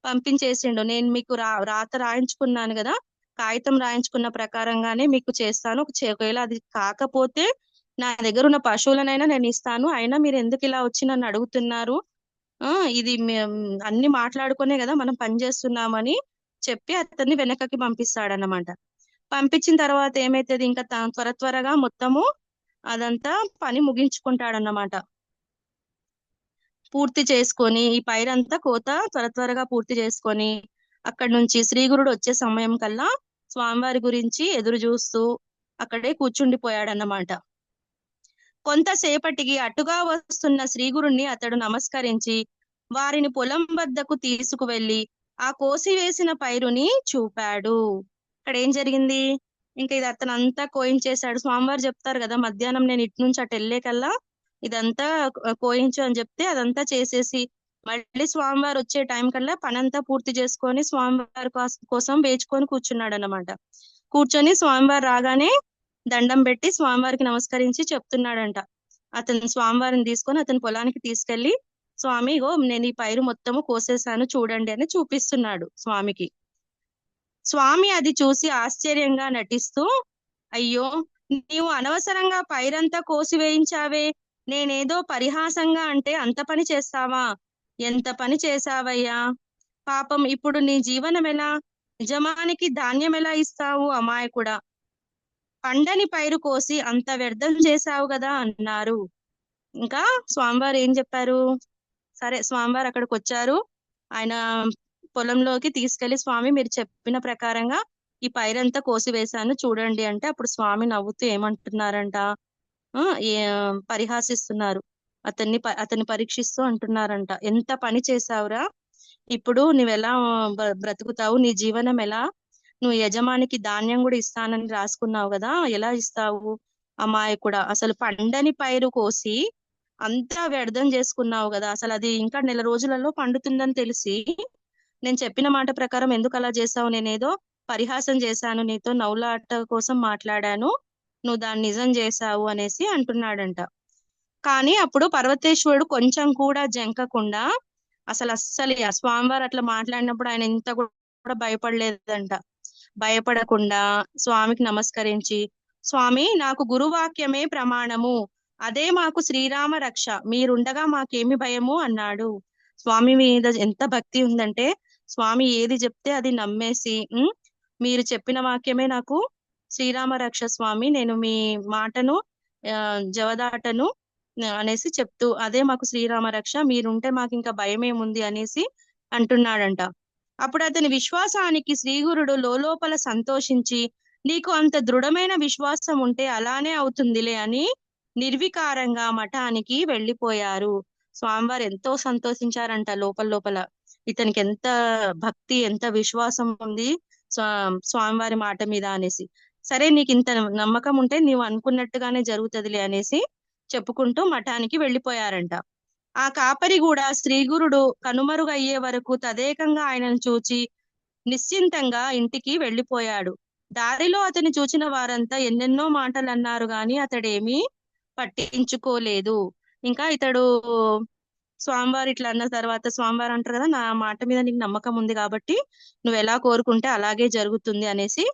పంపించేసిండు, నేను మీకు రాత రాయించుకున్నాను కదా, కాగితం రాయించుకున్న ప్రకారంగానే మీకు చేస్తాను, ఒకవేళ అది కాకపోతే నా దగ్గర ఉన్న పశువులనైనా నేను ఇస్తాను, అయినా మీరు ఎందుకు ఇలా వచ్చి నన్ను అడుగుతున్నారు, ఇది అన్ని మాట్లాడుకునే కదా మనం పని చేస్తున్నామని చెప్పి అతన్ని వెనకకి పంపిస్తాడన్నమాట. పంపించిన తర్వాత ఏమైతుంది, ఇంకా త్వరగా మొత్తము అదంతా పని ముగించుకుంటాడన్నమాట. పూర్తి చేసుకొని ఈ పైరంతా కోత త్వరగా పూర్తి చేసుకొని అక్కడి నుంచి శ్రీగురుడు వచ్చే సమయం కల్లా స్వామివారి గురించి ఎదురు చూస్తూ అక్కడే కూర్చుండిపోయాడన్నమాట. కొంతసేపటికి అటుగా వస్తున్న శ్రీగురుణ్ణి అతడు నమస్కరించి వారిని పొలం వద్దకు తీసుకువెళ్లి ఆ కోసివేసిన పైరుని చూపాడు. ఇక్కడ ఏం జరిగింది, ఇంకా ఇది అతను అంతా కోయించేశాడు. స్వామివారు చెప్తారు కదా, మధ్యాహ్నం నేను ఇటు నుంచి అటు వెళ్ళే కల్లా ఇదంతా కోయించు అని చెప్తే అదంతా చేసేసి మళ్ళీ స్వామివారు వచ్చే టైం కల్లా పనంతా పూర్తి చేసుకొని స్వామివారి కోసం వేచుకొని కూర్చున్నాడు అన్నమాట. కూర్చొని స్వామివారు రాగానే దండం పెట్టి స్వామివారికి నమస్కరించి చెప్తున్నాడంట. అతను స్వామివారిని తీసుకొని అతని పొలానికి తీసుకెళ్లి, స్వామి ఇగో నేను ఈ పైరు మొత్తము కోసేశాను చూడండి అని చూపిస్తున్నాడు స్వామికి. స్వామి అది చూసి ఆశ్చర్యంగా నటిస్తూ, అయ్యో నీవు అనవసరంగా పైరంతా కోసి వేయించావే, నేనేదో పరిహాసంగా అంటే అంత పని చేస్తావా? ఎంత పని చేశావయ్యా? పాపం ఇప్పుడు నీ జీవనం ఎలా? యజమానికి ధాన్యం ఎలా ఇస్తావు అమాయకుడా? పండని పైరు కోసి అంత వ్యర్థం చేశావు కదా అన్నారు. ఇంకా స్వామివారు ఏం చెప్పారు? సరే స్వామివారు అక్కడికి వచ్చారు. ఆయన పొలంలోకి తీసుకెళ్లి, స్వామి మీరు చెప్పిన ప్రకారంగా ఈ పైరంతా కోసివేశాను చూడండి అంటే, అప్పుడు స్వామి నవ్వుతూ ఏమంటున్నారంట, ఆ ఏ పరిహాసిస్తున్నారు. అతన్ని పరీక్షిస్తూ అంటున్నారంట, ఎంత పని చేసావురా, ఇప్పుడు నువ్వెలా బ్రతుకుతావు, నీ జీవనం ఎలా, నువ్వు యజమానికి ధాన్యం కూడా ఇస్తానని రాసుకున్నావు కదా, ఎలా ఇస్తావు అమాయకుడా? అసలు పండని పైరు కోసి అంతా వ్యర్థం చేసుకున్నావు కదా, అసలు అది ఇంకా నెల రోజులలో పండుతుందని తెలిసి నేను చెప్పిన మాట ప్రకారం ఎందుకు అలా చేసావు? నేనేదో పరిహాసం చేశాను, నీతో నవ్వులాట కోసం మాట్లాడాను, నువ్వు దాన్ని నిజం చేశావు అనేసి అంటున్నాడంట. కానీ అప్పుడు పర్వతేశ్వరుడు కొంచెం కూడా జంకకుండా, అస్సలు ఆ స్వామివారు అట్లా మాట్లాడినప్పుడు ఆయన ఇంత కూడా భయపడలేదంట. భయపడకుండా స్వామికి నమస్కరించి, స్వామి నాకు గురువాక్యమే ప్రమాణము, అదే మాకు శ్రీరామ రక్ష, మీరుండగా మాకేమి భయము అన్నాడు. స్వామి మీద ఎంత భక్తి ఉందంటే, స్వామి ఏది చెప్తే అది నమ్మేసి, మీరు చెప్పిన వాక్యమే నాకు శ్రీరామ రక్ష స్వామి, నేను మీ మాటను జవదాటను అనేసి చెప్తూ, అదే మాకు శ్రీరామ రక్ష, మీరుంటే మాకు ఇంకా భయం ఏముంది అనేసి అంటున్నాడంట. అప్పుడు అతని విశ్వాసానికి శ్రీగురుడు లోపల సంతోషించి, నీకు అంత దృఢమైన విశ్వాసం ఉంటే అలానే అవుతుందిలే అని నిర్వికారంగా మఠానికి వెళ్ళిపోయారు. స్వామివారు ఎంతో సంతోషించారంట లోపల. ఇతనికి ఎంత భక్తి, ఎంత విశ్వాసం ఉంది స్వామివారి మాట మీద అనేసి. సరే నీకు ఇంత నమ్మకం ఉంటే నీవు అనుకున్నట్టుగానే జరుగుతుందిలే అనేసి చెప్పుకుంటూ మఠానికి వెళ్ళిపోయారంట. ఆ కాపరి కూడా శ్రీగురుడు కనుమరుగయ్యే వరకు తదేకంగా ఆయనను చూచి నిశ్చింతంగా ఇంటికి వెళ్ళిపోయాడు. దారిలో అతని చూచిన వారంతా ఎన్నెన్నో మాటలు అన్నారు గాని అతడేమీ పట్టించుకోలేదు. ఇంకా ఇతడు స్వామివారు ఇట్లా అన్న తర్వాత స్వామివారు అంటారు కదా, నా మాట మీద నీకు నమ్మకం ఉంది కాబట్టి నువ్వు ఎలా కోరుకుంటే అలాగే జరుగుతుంది అనేసి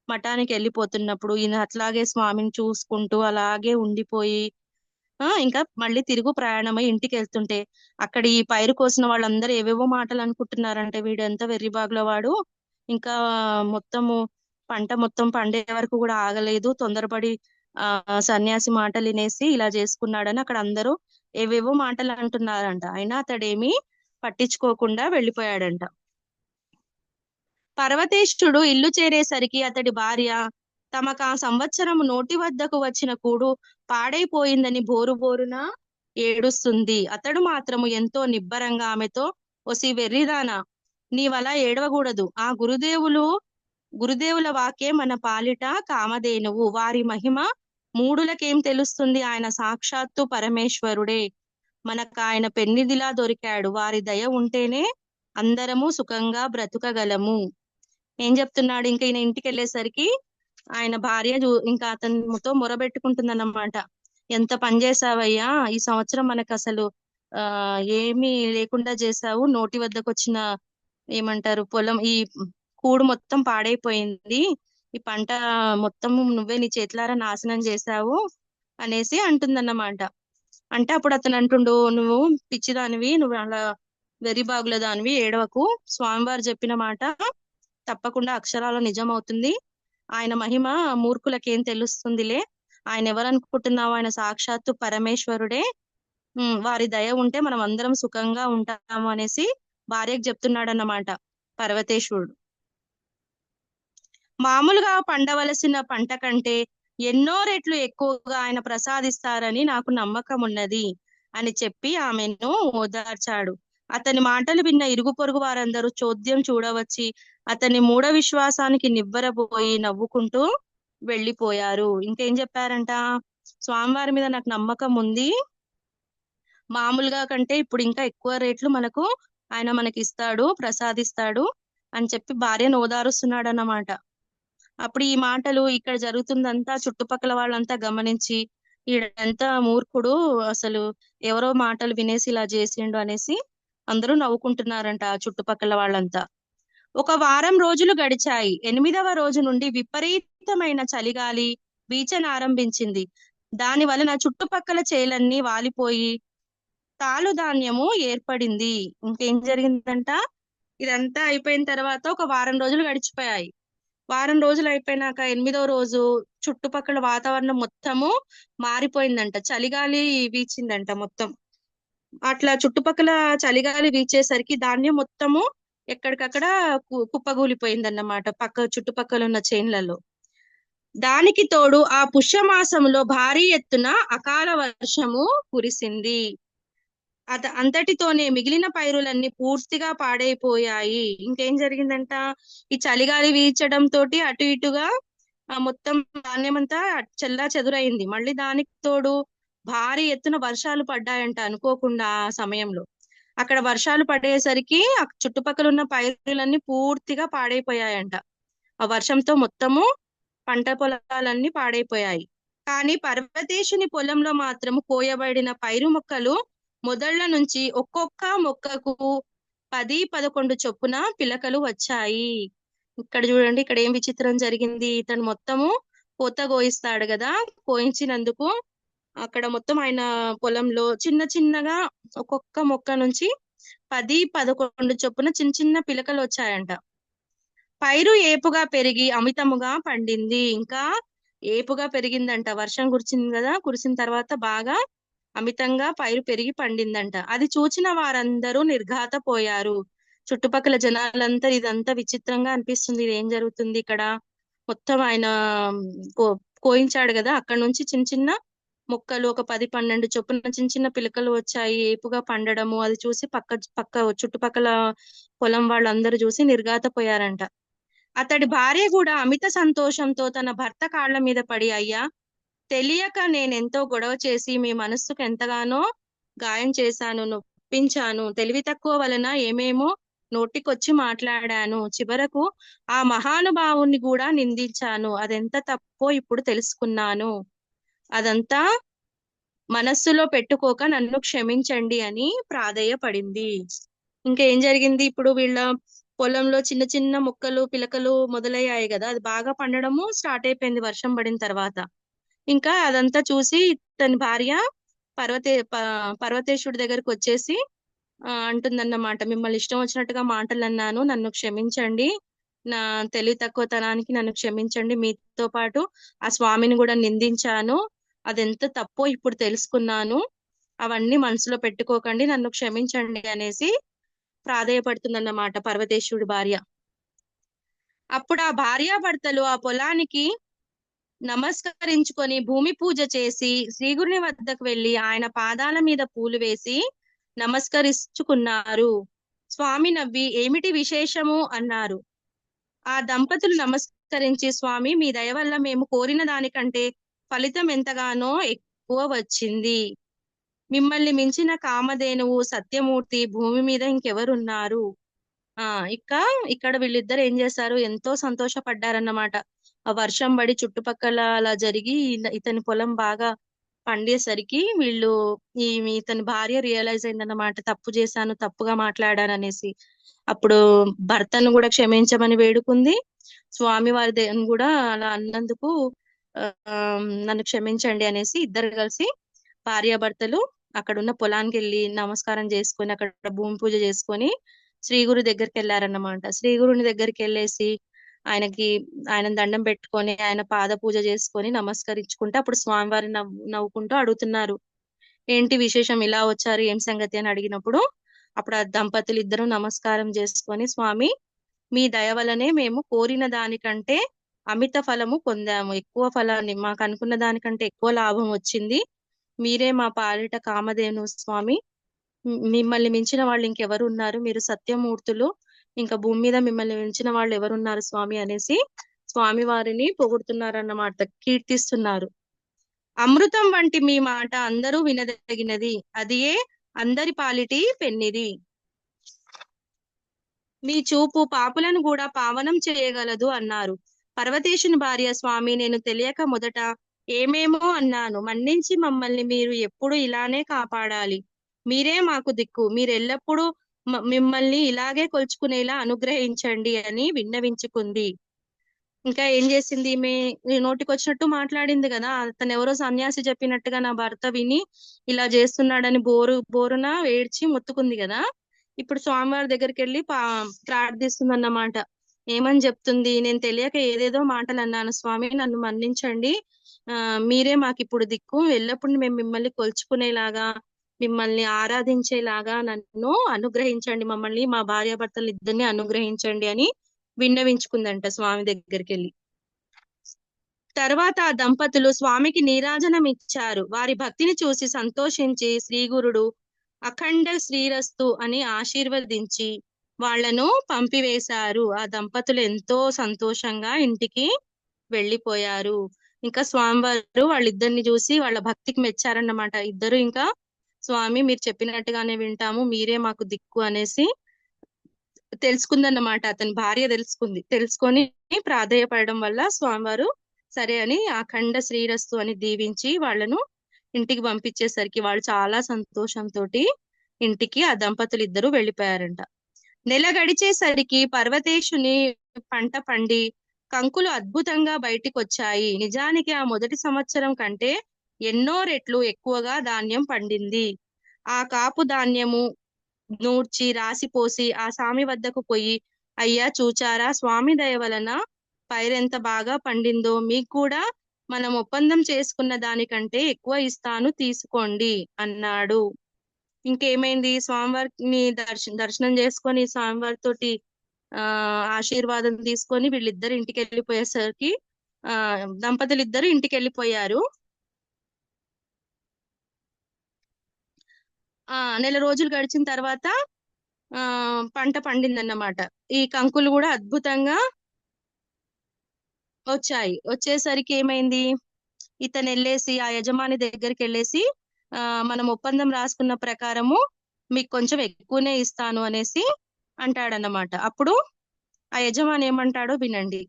మఠానికి వెళ్ళిపోతున్నప్పుడు ఈయన అట్లాగే స్వామిని చూసుకుంటూ అలాగే ఉండిపోయి, ఇంకా మళ్ళీ తిరుగు ప్రయాణమై ఇంటికి వెళ్తుంటే అక్కడ ఈ పైరు కోసిన వాళ్ళందరూ ఏవేవో మాటలు అనుకుంటున్నారంటే, వీడు ఎంత వెర్రిబాగుల వాడు, ఇంకా మొత్తము పంట మొత్తం పండే వరకు కూడా ఆగలేదు, తొందరపడి సన్యాసి మాటలు వినేసి ఇలా చేసుకున్నాడని అక్కడ అందరూ ఏవేవో మాటలు అంటున్నారంట. అయినా అతడేమీ పట్టించుకోకుండా వెళ్ళిపోయాడంట. పర్వతేశ్వరుడు ఇల్లు చేరేసరికి అతడి భార్య తమకు ఆ సంవత్సరం నోటి వద్దకు వచ్చిన కూడు పాడైపోయిందని బోరున ఏడుస్తుంది. అతడు మాత్రము ఎంతో నిబ్బరంగా ఆమెతో, ఒసి వెర్రిదానా, నీవలా ఏడవకూడదు, ఆ గురుదేవుల వాకే మన పాలిట కామధేనువు, వారి మహిమ మూడులకేం తెలుస్తుంది, ఆయన సాక్షాత్తు పరమేశ్వరుడే, మనకు ఆయన పెన్నిదిలా దొరికాడు, వారి దయ ఉంటేనే అందరము సుఖంగా బ్రతుకగలము. ఏం చెప్తున్నాడు, ఇంకా ఈయన ఇంటికి వెళ్ళేసరికి ఆయన భార్య ఇంకా అతనితో మొరబెట్టుకుంటుందన్నమాట. ఎంత పని చేసావయ్యా, ఈ సంవత్సరం మనకు అసలు ఏమీ లేకుండా చేసావు, నోటి వద్దకు వచ్చిన ఏమంటారు పొలం ఈ కూడు మొత్తం పాడైపోయింది, ఈ పంట మొత్తం నువ్వే నీ చేతులారా నాశనం చేసావు అనేసి అంటుందన్నమాట. అంటే అప్పుడు అతను అంటుండు, నువ్వు పిచ్చిదానివి, నువ్వు అలా వెర్రిబాగుల దానివి, ఏడవకు, స్వామివారు చెప్పిన మాట తప్పకుండా అక్షరాల నిజం అవుతుంది, ఆయన మహిమ మూర్ఖులకేం తెలుస్తుందిలే, ఆయన ఎవరనుకుంటున్నావు, ఆయన సాక్షాత్తు పరమేశ్వరుడే, వారి దయ ఉంటే మనం అందరం సుఖంగా ఉంటాము అనేసి భార్యకు చెప్తున్నాడు అన్నమాట పర్వతేశ్వరుడు. మామూలుగా పండవలసిన పంట కంటే ఎన్నో రెట్లు ఎక్కువగా ఆయన ప్రసాదిస్తారని నాకు నమ్మకం ఉన్నది అని చెప్పి ఆమెను ఓదార్చాడు. అతని మాటలు విన్న ఇరుగు పొరుగు వారందరూ చోద్యం చూడవచ్చి అతని మూఢ విశ్వాసానికి నివ్వెరపోయి నవ్వుకుంటూ వెళ్ళిపోయారు. ఇంకేం చెప్పారంట, స్వామివారి మీద నాకు నమ్మకం ఉంది, మామూలుగా కంటే ఇప్పుడు ఇంకా ఎక్కువ రేట్లు ఆయన మనకి ఇస్తాడు, ప్రసాదిస్తాడు అని చెప్పి భార్యను ఓదారుస్తున్నాడు అన్నమాట. అప్పుడు ఈ మాటలు ఇక్కడ జరుగుతుందంతా చుట్టుపక్కల వాళ్ళంతా గమనించి, ఈడంతా మూర్ఖుడు, అసలు ఎవరో మాటలు వినేసి ఇలా చేసిండు అనేసి అందరూ నవ్వుకుంటున్నారంట ఆ చుట్టుపక్కల వాళ్ళంతా. ఒక వారం రోజులు గడిచాయి. 8వ రోజు నుండి విపరీతమైన చలిగాలి వీచనారంభించింది. దాని వలన చుట్టుపక్కల చేలన్నీ వాలిపోయి తాలు ధాన్యము ఏర్పడింది. ఇంకేం జరిగిందంట, ఇదంతా అయిపోయిన తర్వాత ఒక వారం రోజులు గడిచిపోయాయి. వారం రోజులు అయిపోయినాక 8వ రోజు చుట్టుపక్కల వాతావరణం మొత్తము మారిపోయిందంట, చలిగాలి వీచిందంట మొత్తం. అట్లా చుట్టుపక్కల చలిగాలి వీచేసరికి ధాన్యం మొత్తము ఎక్కడికక్కడ కుప్పగూలిపోయిందన్నమాట, చుట్టుపక్కల ఉన్న చేన్లలో. దానికి తోడు ఆ పుష్యమాసంలో భారీ ఎత్తున అకాల వర్షము కురిసింది. అంతటితోనే మిగిలిన పైరులన్నీ పూర్తిగా పాడైపోయాయి. ఇంకేం జరిగిందంట, ఈ చలిగాలి వీచడం తోటి అటు ఇటుగా మొత్తం ధాన్యం అంతా చెల్లా చెదురైంది. మళ్ళీ దానికి తోడు భారీ ఎత్తున వర్షాలు పడ్డాయంట అనుకోకుండా. ఆ సమయంలో అక్కడ వర్షాలు పడేసరికి ఆ చుట్టుపక్కల ఉన్న పైరులన్నీ పూర్తిగా పాడైపోయాయంట. ఆ వర్షంతో మొత్తము పంట పొలాలన్నీ పాడైపోయాయి. కానీ పర్వతేశుని పొలంలో మాత్రం కోయబడిన పైరు మొక్కలు మొదళ్ల నుంచి ఒక్కొక్క మొక్కకు 10-11 చొప్పున పిలకలు వచ్చాయి. ఇక్కడ చూడండి, ఇక్కడ ఏం విచిత్రం జరిగింది. ఇతను మొత్తము కోత కోయిస్తాడు కదా, కోయించినందుకు అక్కడ మొత్తం ఆయన పొలంలో చిన్న చిన్నగా ఒక్కొక్క మొక్క నుంచి 10-11 చొప్పున చిన్న చిన్న పిలకలు వచ్చాయంట. పైరు ఏపుగా పెరిగి అమితముగా పండింది. ఇంకా ఏపుగా పెరిగిందంట, వర్షం కురిచింది కదా, కురిసిన తర్వాత బాగా అమితంగా పైరు పెరిగి పండిందంట. అది చూచిన వారందరూ నిర్ఘాతపోయారు. చుట్టుపక్కల జనాలంతా ఇదంతా విచిత్రంగా అనిపిస్తుంది, ఇది ఏం జరుగుతుంది ఇక్కడ, మొత్తం ఆయన కో కోయించాడు కదా, అక్కడ నుంచి చిన్న చిన్న మొక్కలు ఒక 10-12 చొప్పున చిన్న చిన్న పిలకలు వచ్చాయి, ఏపుగా పండడము. అది చూసి పక్క చుట్టుపక్కల పొలం వాళ్ళందరూ చూసి నిర్ఘాతపోయారంట. అతడి భార్య కూడా అమిత సంతోషంతో తన భర్త కాళ్ళ మీద పడి, అయ్యా, తెలియక నేనెంతో గొడవ చేసి మీ మనస్సుకు ఎంతగానో గాయం చేశాను, నొప్పించాను, తెలివి తక్కువ వలన ఏమేమో నోటికొచ్చి మాట్లాడాను, చివరకు ఆ మహానుభావుని కూడా నిందించాను, అదెంత తప్పో ఇప్పుడు తెలుసుకున్నాను, అదంతా మనస్సులో పెట్టుకోక నన్ను క్షమించండి అని ప్రాధేయపడింది. ఇంకేం జరిగింది, ఇప్పుడు వీళ్ళ పొలంలో చిన్న చిన్న మొక్కలు పిలకలు మొదలయ్యాయి కదా, అది బాగా పండడము స్టార్ట్ అయిపోయింది వర్షం పడిన తర్వాత. ఇంకా అదంతా చూసి తన భార్య పర్వతేశ్వరుడి దగ్గరకు వచ్చేసి అంటుందన్నమాట, మిమ్మల్ని ఇష్టం వచ్చినట్టుగా మాటలు అన్నాను, నన్ను క్షమించండి, నా తెలివి తక్కువతనానికి నన్ను క్షమించండి, మీతో పాటు ఆ స్వామిని కూడా నిందించాను, అదెంత తప్పో ఇప్పుడు తెలుసుకున్నాను, అవన్నీ మనసులో పెట్టుకోకండి, నన్ను క్షమించండి అనేసి ప్రాధేయపడుతుందన్నమాట పర్వతేశ్వరుడి భార్య. అప్పుడు ఆ భార్యాభర్తలు ఆ పొలానికి నమస్కరించుకొని భూమి పూజ చేసి శ్రీగురుని వద్దకు వెళ్లి ఆయన పాదాల మీద పూలు వేసి నమస్కరించుకున్నారు. స్వామి నవ్వి, ఏమిటి విశేషము అన్నారు. ఆ దంపతులు నమస్కరించి, స్వామి, మీ దయ వల్ల మేము కోరిన దానికంటే ఫలితం ఎంతగానో ఎక్కువ వచ్చింది, మిమ్మల్ని మించిన కామధేనువు సత్యమూర్తి భూమి మీద ఇంకెవరున్నారు. ఆ ఇక్కడ వీళ్ళిద్దరు ఏం చేశారు, ఎంతో సంతోషపడ్డారన్నమాట. ఆ వర్షం పడి చుట్టుపక్కల అలా జరిగి ఇతని పొలం బాగా పండేసరికి ఇతని భార్య రియలైజ్ అయిందన్నమాట, తప్పు చేశాను, తప్పుగా మాట్లాడాను అనేసి. అప్పుడు భర్తను కూడా క్షమించమని వేడుకుంది. స్వామి వారి దేవుని కూడా అలా అన్నందుకు నన్ను క్షమించండి అనేసి ఇద్దరు కలిసి భార్యాభర్తలు అక్కడ ఉన్న పొలానికి వెళ్ళి నమస్కారం చేసుకొని అక్కడ భూమి పూజ చేసుకొని శ్రీగురు దగ్గరికి వెళ్ళారన్నమాట. శ్రీగురుని దగ్గరికి వెళ్ళేసి ఆయన దండం పెట్టుకొని ఆయన పాద పూజ చేసుకొని నమస్కరించుకుంటే అప్పుడు స్వామివారి నవ్వుకుంటూ అడుగుతున్నారు, ఏంటి విశేషం, ఇలా వచ్చారు, ఏం సంగతి అని అడిగినప్పుడు అప్పుడు ఆ దంపతులు ఇద్దరు నమస్కారం చేసుకొని, స్వామి, మీ దయ వలనే మేము కోరిన దానికంటే అమిత ఫలము పొందాము, ఎక్కువ ఫలాన్ని, మాకు అనుకున్న దానికంటే ఎక్కువ లాభం వచ్చింది, మీరే మా పాలిట కామధేను స్వామి, మిమ్మల్ని మించిన వాళ్ళు ఇంకెవరు ఉన్నారు, మీరు సత్యమూర్తులు, ఇంకా భూమి మీద మిమ్మల్ని మించిన వాళ్ళు ఎవరున్నారు స్వామి అనేసి స్వామి వారిని పొగుడుతున్నారన్నమాట, కీర్తిస్తున్నారు. అమృతం వంటి మీ మాట అందరూ వినదగినది, అదియే అందరి పాలిటి పెన్నిది. మీ చూపు పాపులను కూడా పావనం చేయగలదు అన్నారు. పర్వతేశుని భార్య, స్వామి నేను తెలియక మొదట ఏమేమో అన్నాను, మన్నించి మమ్మల్ని మీరు ఎప్పుడు ఇలానే కాపాడాలి. మీరే మాకు దిక్కు, మీరెల్లప్పుడూ మిమ్మల్ని ఇలాగే కొలుచుకునేలా అనుగ్రహించండి అని విన్నవించుకుంది. ఇంకా ఏం చేసింది ఈమె? నోటికి వచ్చినట్టు మాట్లాడింది కదా, అతను ఎవరో సన్యాసి చెప్పినట్టుగా నా భర్త విని ఇలా చేస్తున్నాడని బోరున ఏడ్చి మొత్తుకుంది కదా. ఇప్పుడు స్వామివారి దగ్గరికి వెళ్ళి ప్రార్థిస్తుంది అన్నమాట. ఏమని చెప్తుంది? నేను తెలియక ఏదేదో మాటలు అన్నాను స్వామి, నన్ను మన్నించండి. మీరే మాకు ఇప్పుడు దిక్కు, ఎల్లప్పుడు మేము మిమ్మల్ని కొలుచుకునేలాగా, మిమ్మల్ని ఆరాధించేలాగా నన్ను అనుగ్రహించండి, మమ్మల్ని మా భార్యాభర్తలు ఇద్దరిని అనుగ్రహించండి అని విన్నవించుకుందంట స్వామి దగ్గరికి వెళ్ళి. తర్వాత ఆ దంపతులు స్వామికి నీరాజనం ఇచ్చారు. వారి భక్తిని చూసి సంతోషించి శ్రీగురుడు అఖండ శ్రీరస్తు అని ఆశీర్వదించి వాళ్లను పంపివేశారు. ఆ దంపతులు ఎంతో సంతోషంగా ఇంటికి వెళ్ళిపోయారు. ఇంకా స్వామివారు వాళ్ళిద్దరిని చూసి వాళ్ళ భక్తికి మెచ్చారన్నమాట. ఇద్దరు ఇంకా స్వామి మీరు చెప్పినట్టుగానే వింటాము, మీరే మాకు దిక్కు అనేసి తెలుసుకుందన్నమాట. అతని భార్య తెలుసుకొని ప్రాధేయపడడం వల్ల స్వామివారు సరే అని అఖండ శ్రీరస్తు అని దీవించి వాళ్ళను ఇంటికి పంపించేసరికి వాళ్ళు చాలా సంతోషంతో ఇంటికి ఆ దంపతులు ఇద్దరు వెళ్ళిపోయారంట. నెల గడిచేసరికి పర్వతేశుని పంట పండి కంకులు అద్భుతంగా బయటికి వచ్చాయి. నిజానికి ఆ మొదటి సంవత్సరం కంటే ఎన్నో రెట్లు ఎక్కువగా ధాన్యం పండింది. ఆ కాపు ధాన్యము నూర్చి రాసిపోసి ఆ స్వామి వద్దకు పోయి, అయ్యా చూచారా, స్వామి దయ వలన పైరెంత బాగా పండిందో, మీకు కూడా మనం ఒప్పందం చేసుకున్న దానికంటే ఎక్కువ ఇస్తాను, తీసుకోండి అన్నాడు. ఇంకేమైంది? స్వామివారిని దర్శనం చేసుకొని స్వామివారితోటి ఆశీర్వాదం తీసుకొని వీళ్ళిద్దరు ఇంటికి వెళ్ళిపోయేసరికి దంపతులు ఇద్దరు ఇంటికి వెళ్ళిపోయారు. నెల రోజులు గడిచిన తర్వాత పంట పండిందన్నమాట. ఈ కంకులు కూడా అద్భుతంగా వచ్చేసరికి ఏమైంది? ఇతను వెళ్ళేసి ఆ యజమాని దగ్గరికి వెళ్ళేసి మనం ఒప్పందం రాసుకున్న ప్రకారము మీకు కొంచెం ఎక్కువనే ఇస్తాను అనేసి అంటాడన్నమాట. అప్పుడు ఆ యజమాని ఏమంటాడో వినండి.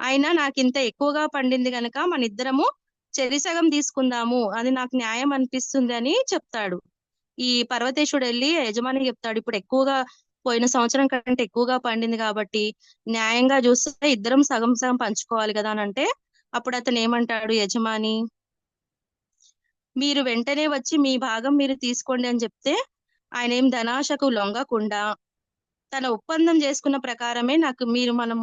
అయినా నాకు ఇంత ఎక్కువగా పండింది గనక మన ఇద్దరము చెరిసగం తీసుకుందాము, అది నాకు న్యాయం అనిపిస్తుంది అని చెప్తాడు. ఈ పర్వతేశుడు వెళ్ళి యజమానికి చెప్తాడు, ఇప్పుడు ఎక్కువగా పోయిన సంవత్సరం కంటే ఎక్కువగా పండింది కాబట్టి న్యాయంగా చూస్తే ఇద్దరం సగం సగం పంచుకోవాలి కదా అని అంటే, అప్పుడు అతను ఏమంటాడు యజమాని, మీరు వెంటనే వచ్చి మీ భాగం మీరు తీసుకోండి అని చెప్తే ఆయన ఏం ధనాశకు లొంగకుండా తన ఒప్పందం చేసుకున్న ప్రకారమే మనం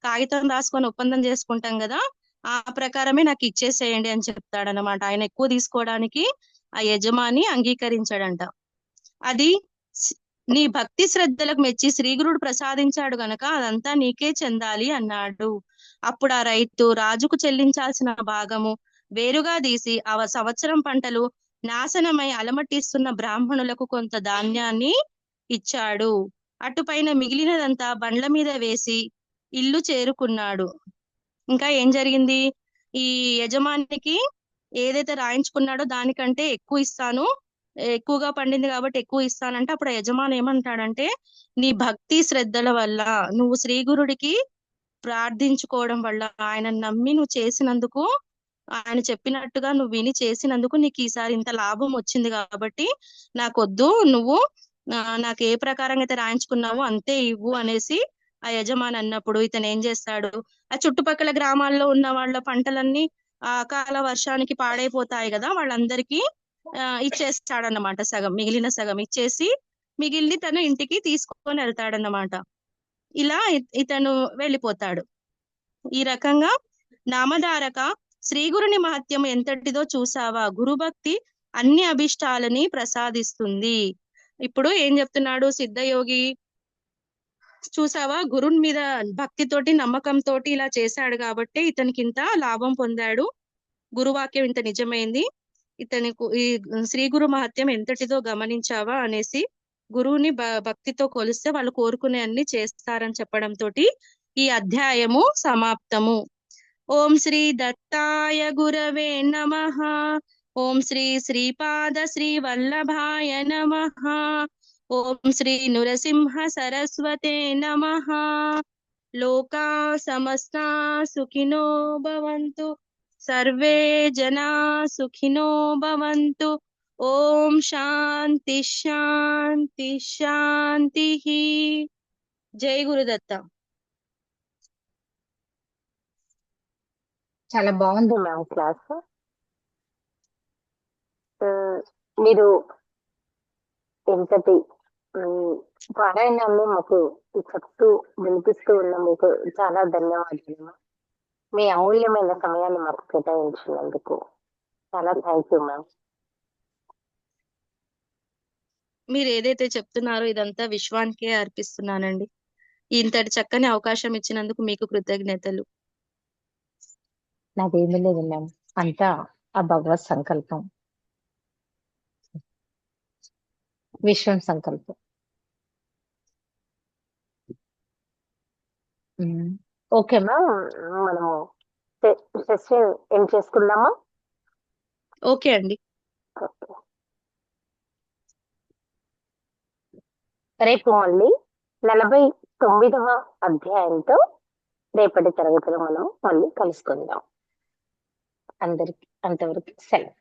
కాగితం రాసుకొని ఒప్పందం చేసుకుంటాం కదా, ఆ ప్రకారమే నాకు ఇచ్చేసేయండి అని చెప్తాడనమాట. ఆయన ఎక్కువ తీసుకోవడానికి ఆ యజమాని అంగీకరించాడంట. అది నీ భక్తి శ్రద్ధలకు మెచ్చి శ్రీగురుడు ప్రసాదించాడు గనక అదంతా నీకే చెందాలి అన్నాడు. అప్పుడు ఆ రైతు రాజుకు చెల్లించాల్సిన భాగము వేరుగా తీసి ఆ సంవత్సరం పంటలు నాశనమై అలమటిస్తున్న బ్రాహ్మణులకు కొంత ధాన్యాన్ని ఇచ్చాడు. అటుపైన మిగిలినదంతా బండ్ల మీద వేసి ఇల్లు చేరుకున్నాడు. ఇంకా ఏం జరిగింది? ఈ యజమానికి ఏదైతే రాయించుకున్నాడో దానికంటే ఎక్కువ ఇస్తాను, ఎక్కువగా పండింది కాబట్టి ఎక్కువ ఇస్తానంటే, అప్పుడు యజమాని ఏమంటాడంటే, నీ భక్తి శ్రద్ధల వల్ల నువ్వు శ్రీగురుడికి ప్రార్థించుకోవడం వల్ల, ఆయన నమ్మి నువ్వు చేసినందుకు, ఆయన చెప్పినట్టుగా నువ్వు విని చేసినందుకు నీకు ఈసారి ఇంత లాభం వచ్చింది కాబట్టి నాకొద్దు, నువ్వు నాకు ఏ ప్రకారంగా అయితే రాయించుకున్నావో అంతే ఇవ్వు అనేసి ఆ యజమాని అన్నప్పుడు ఇతను ఏం చేస్తాడు, ఆ చుట్టుపక్కల గ్రామాల్లో ఉన్న వాళ్ళ పంటలన్నీ అకాల వర్షానికి పాడైపోతాయి కదా, వాళ్ళందరికీ ఇచ్చేస్తాడన్నమాట. మిగిలిన సగం ఇచ్చేసి మిగిలింది తను ఇంటికి తీసుకొని వెళ్తాడన్నమాట. ఇలా ఇతను వెళ్ళిపోతాడు. ఈ రకంగా నామధారక శ్రీగురుని మహత్యం ఎంతటిదో చూసావా, గురుభక్తి అన్ని అభిష్టాలని ప్రసాదిస్తుంది. ఇప్పుడు ఏం చెప్తున్నాడు సిద్ధయోగి? చూసావా, గురుని మీద భక్తితోటి నమ్మకంతో ఇలా చేశాడు కాబట్టి ఇతనికి ఇంత లాభం పొందాడు, గురువాక్యం ఇంత నిజమైంది, ఇతనికి ఈ శ్రీ గురు మహత్యం ఎంతటిదో గమనించావా అనేసి గురువుని భక్తితో కొలిస్తే వాళ్ళు కోరుకునే అన్ని చేస్తారని చెప్పడంతో ఈ అధ్యాయము సమాప్తము. ఓం శ్రీ దత్తాయ గురవే నమః. ఓం శ్రీ శ్రీపాద శ్రీ వల్లభాయ నమః. ఓం శ్రీ నృసింహ సరస్వతే నమః. లోకా సమస్తా సుఖినో భవంతు. సర్వే జనా సుఖినో భవంతు. ఓం శాంతి శాంతి శాంతి. జై గురుదత్త. చాలా బాగుంది మ్యామ్ క్లాస్. మీరు ఎంతటి పారాయణాన్ని మాకు చెప్తూ వినిపిస్తూ ఉన్న మీకు చాలా ధన్యవాదాలు మ్యామ్. మీ అమూల్యమైన సమయాన్ని మాకు కేటాయించినందుకు చాలా థ్యాంక్ యూ మ్యామ్. మీరు ఏదైతే చెప్తున్నారో ఇదంతా విశ్వానికే అర్పిస్తున్నానండి. ఇంతటి చక్కని అవకాశం ఇచ్చినందుకు మీకు కృతజ్ఞతలు. నాదేమీ లేదు మ్యామ్, అంతా ఆ భగవత్ సంకల్పం, విశ్వం సంకల్పం. ఓకే మ్యామ్, మనము సెషన్ ఏం చేసుకుందామా? ఓకే అండి. ఓకే. రేపు మళ్ళీ 49వ అధ్యాయంతో రేపటి తరగతిలో మనం మళ్ళీ కలుసుకుందాం. అందరికి అంతవరకు సెలవు.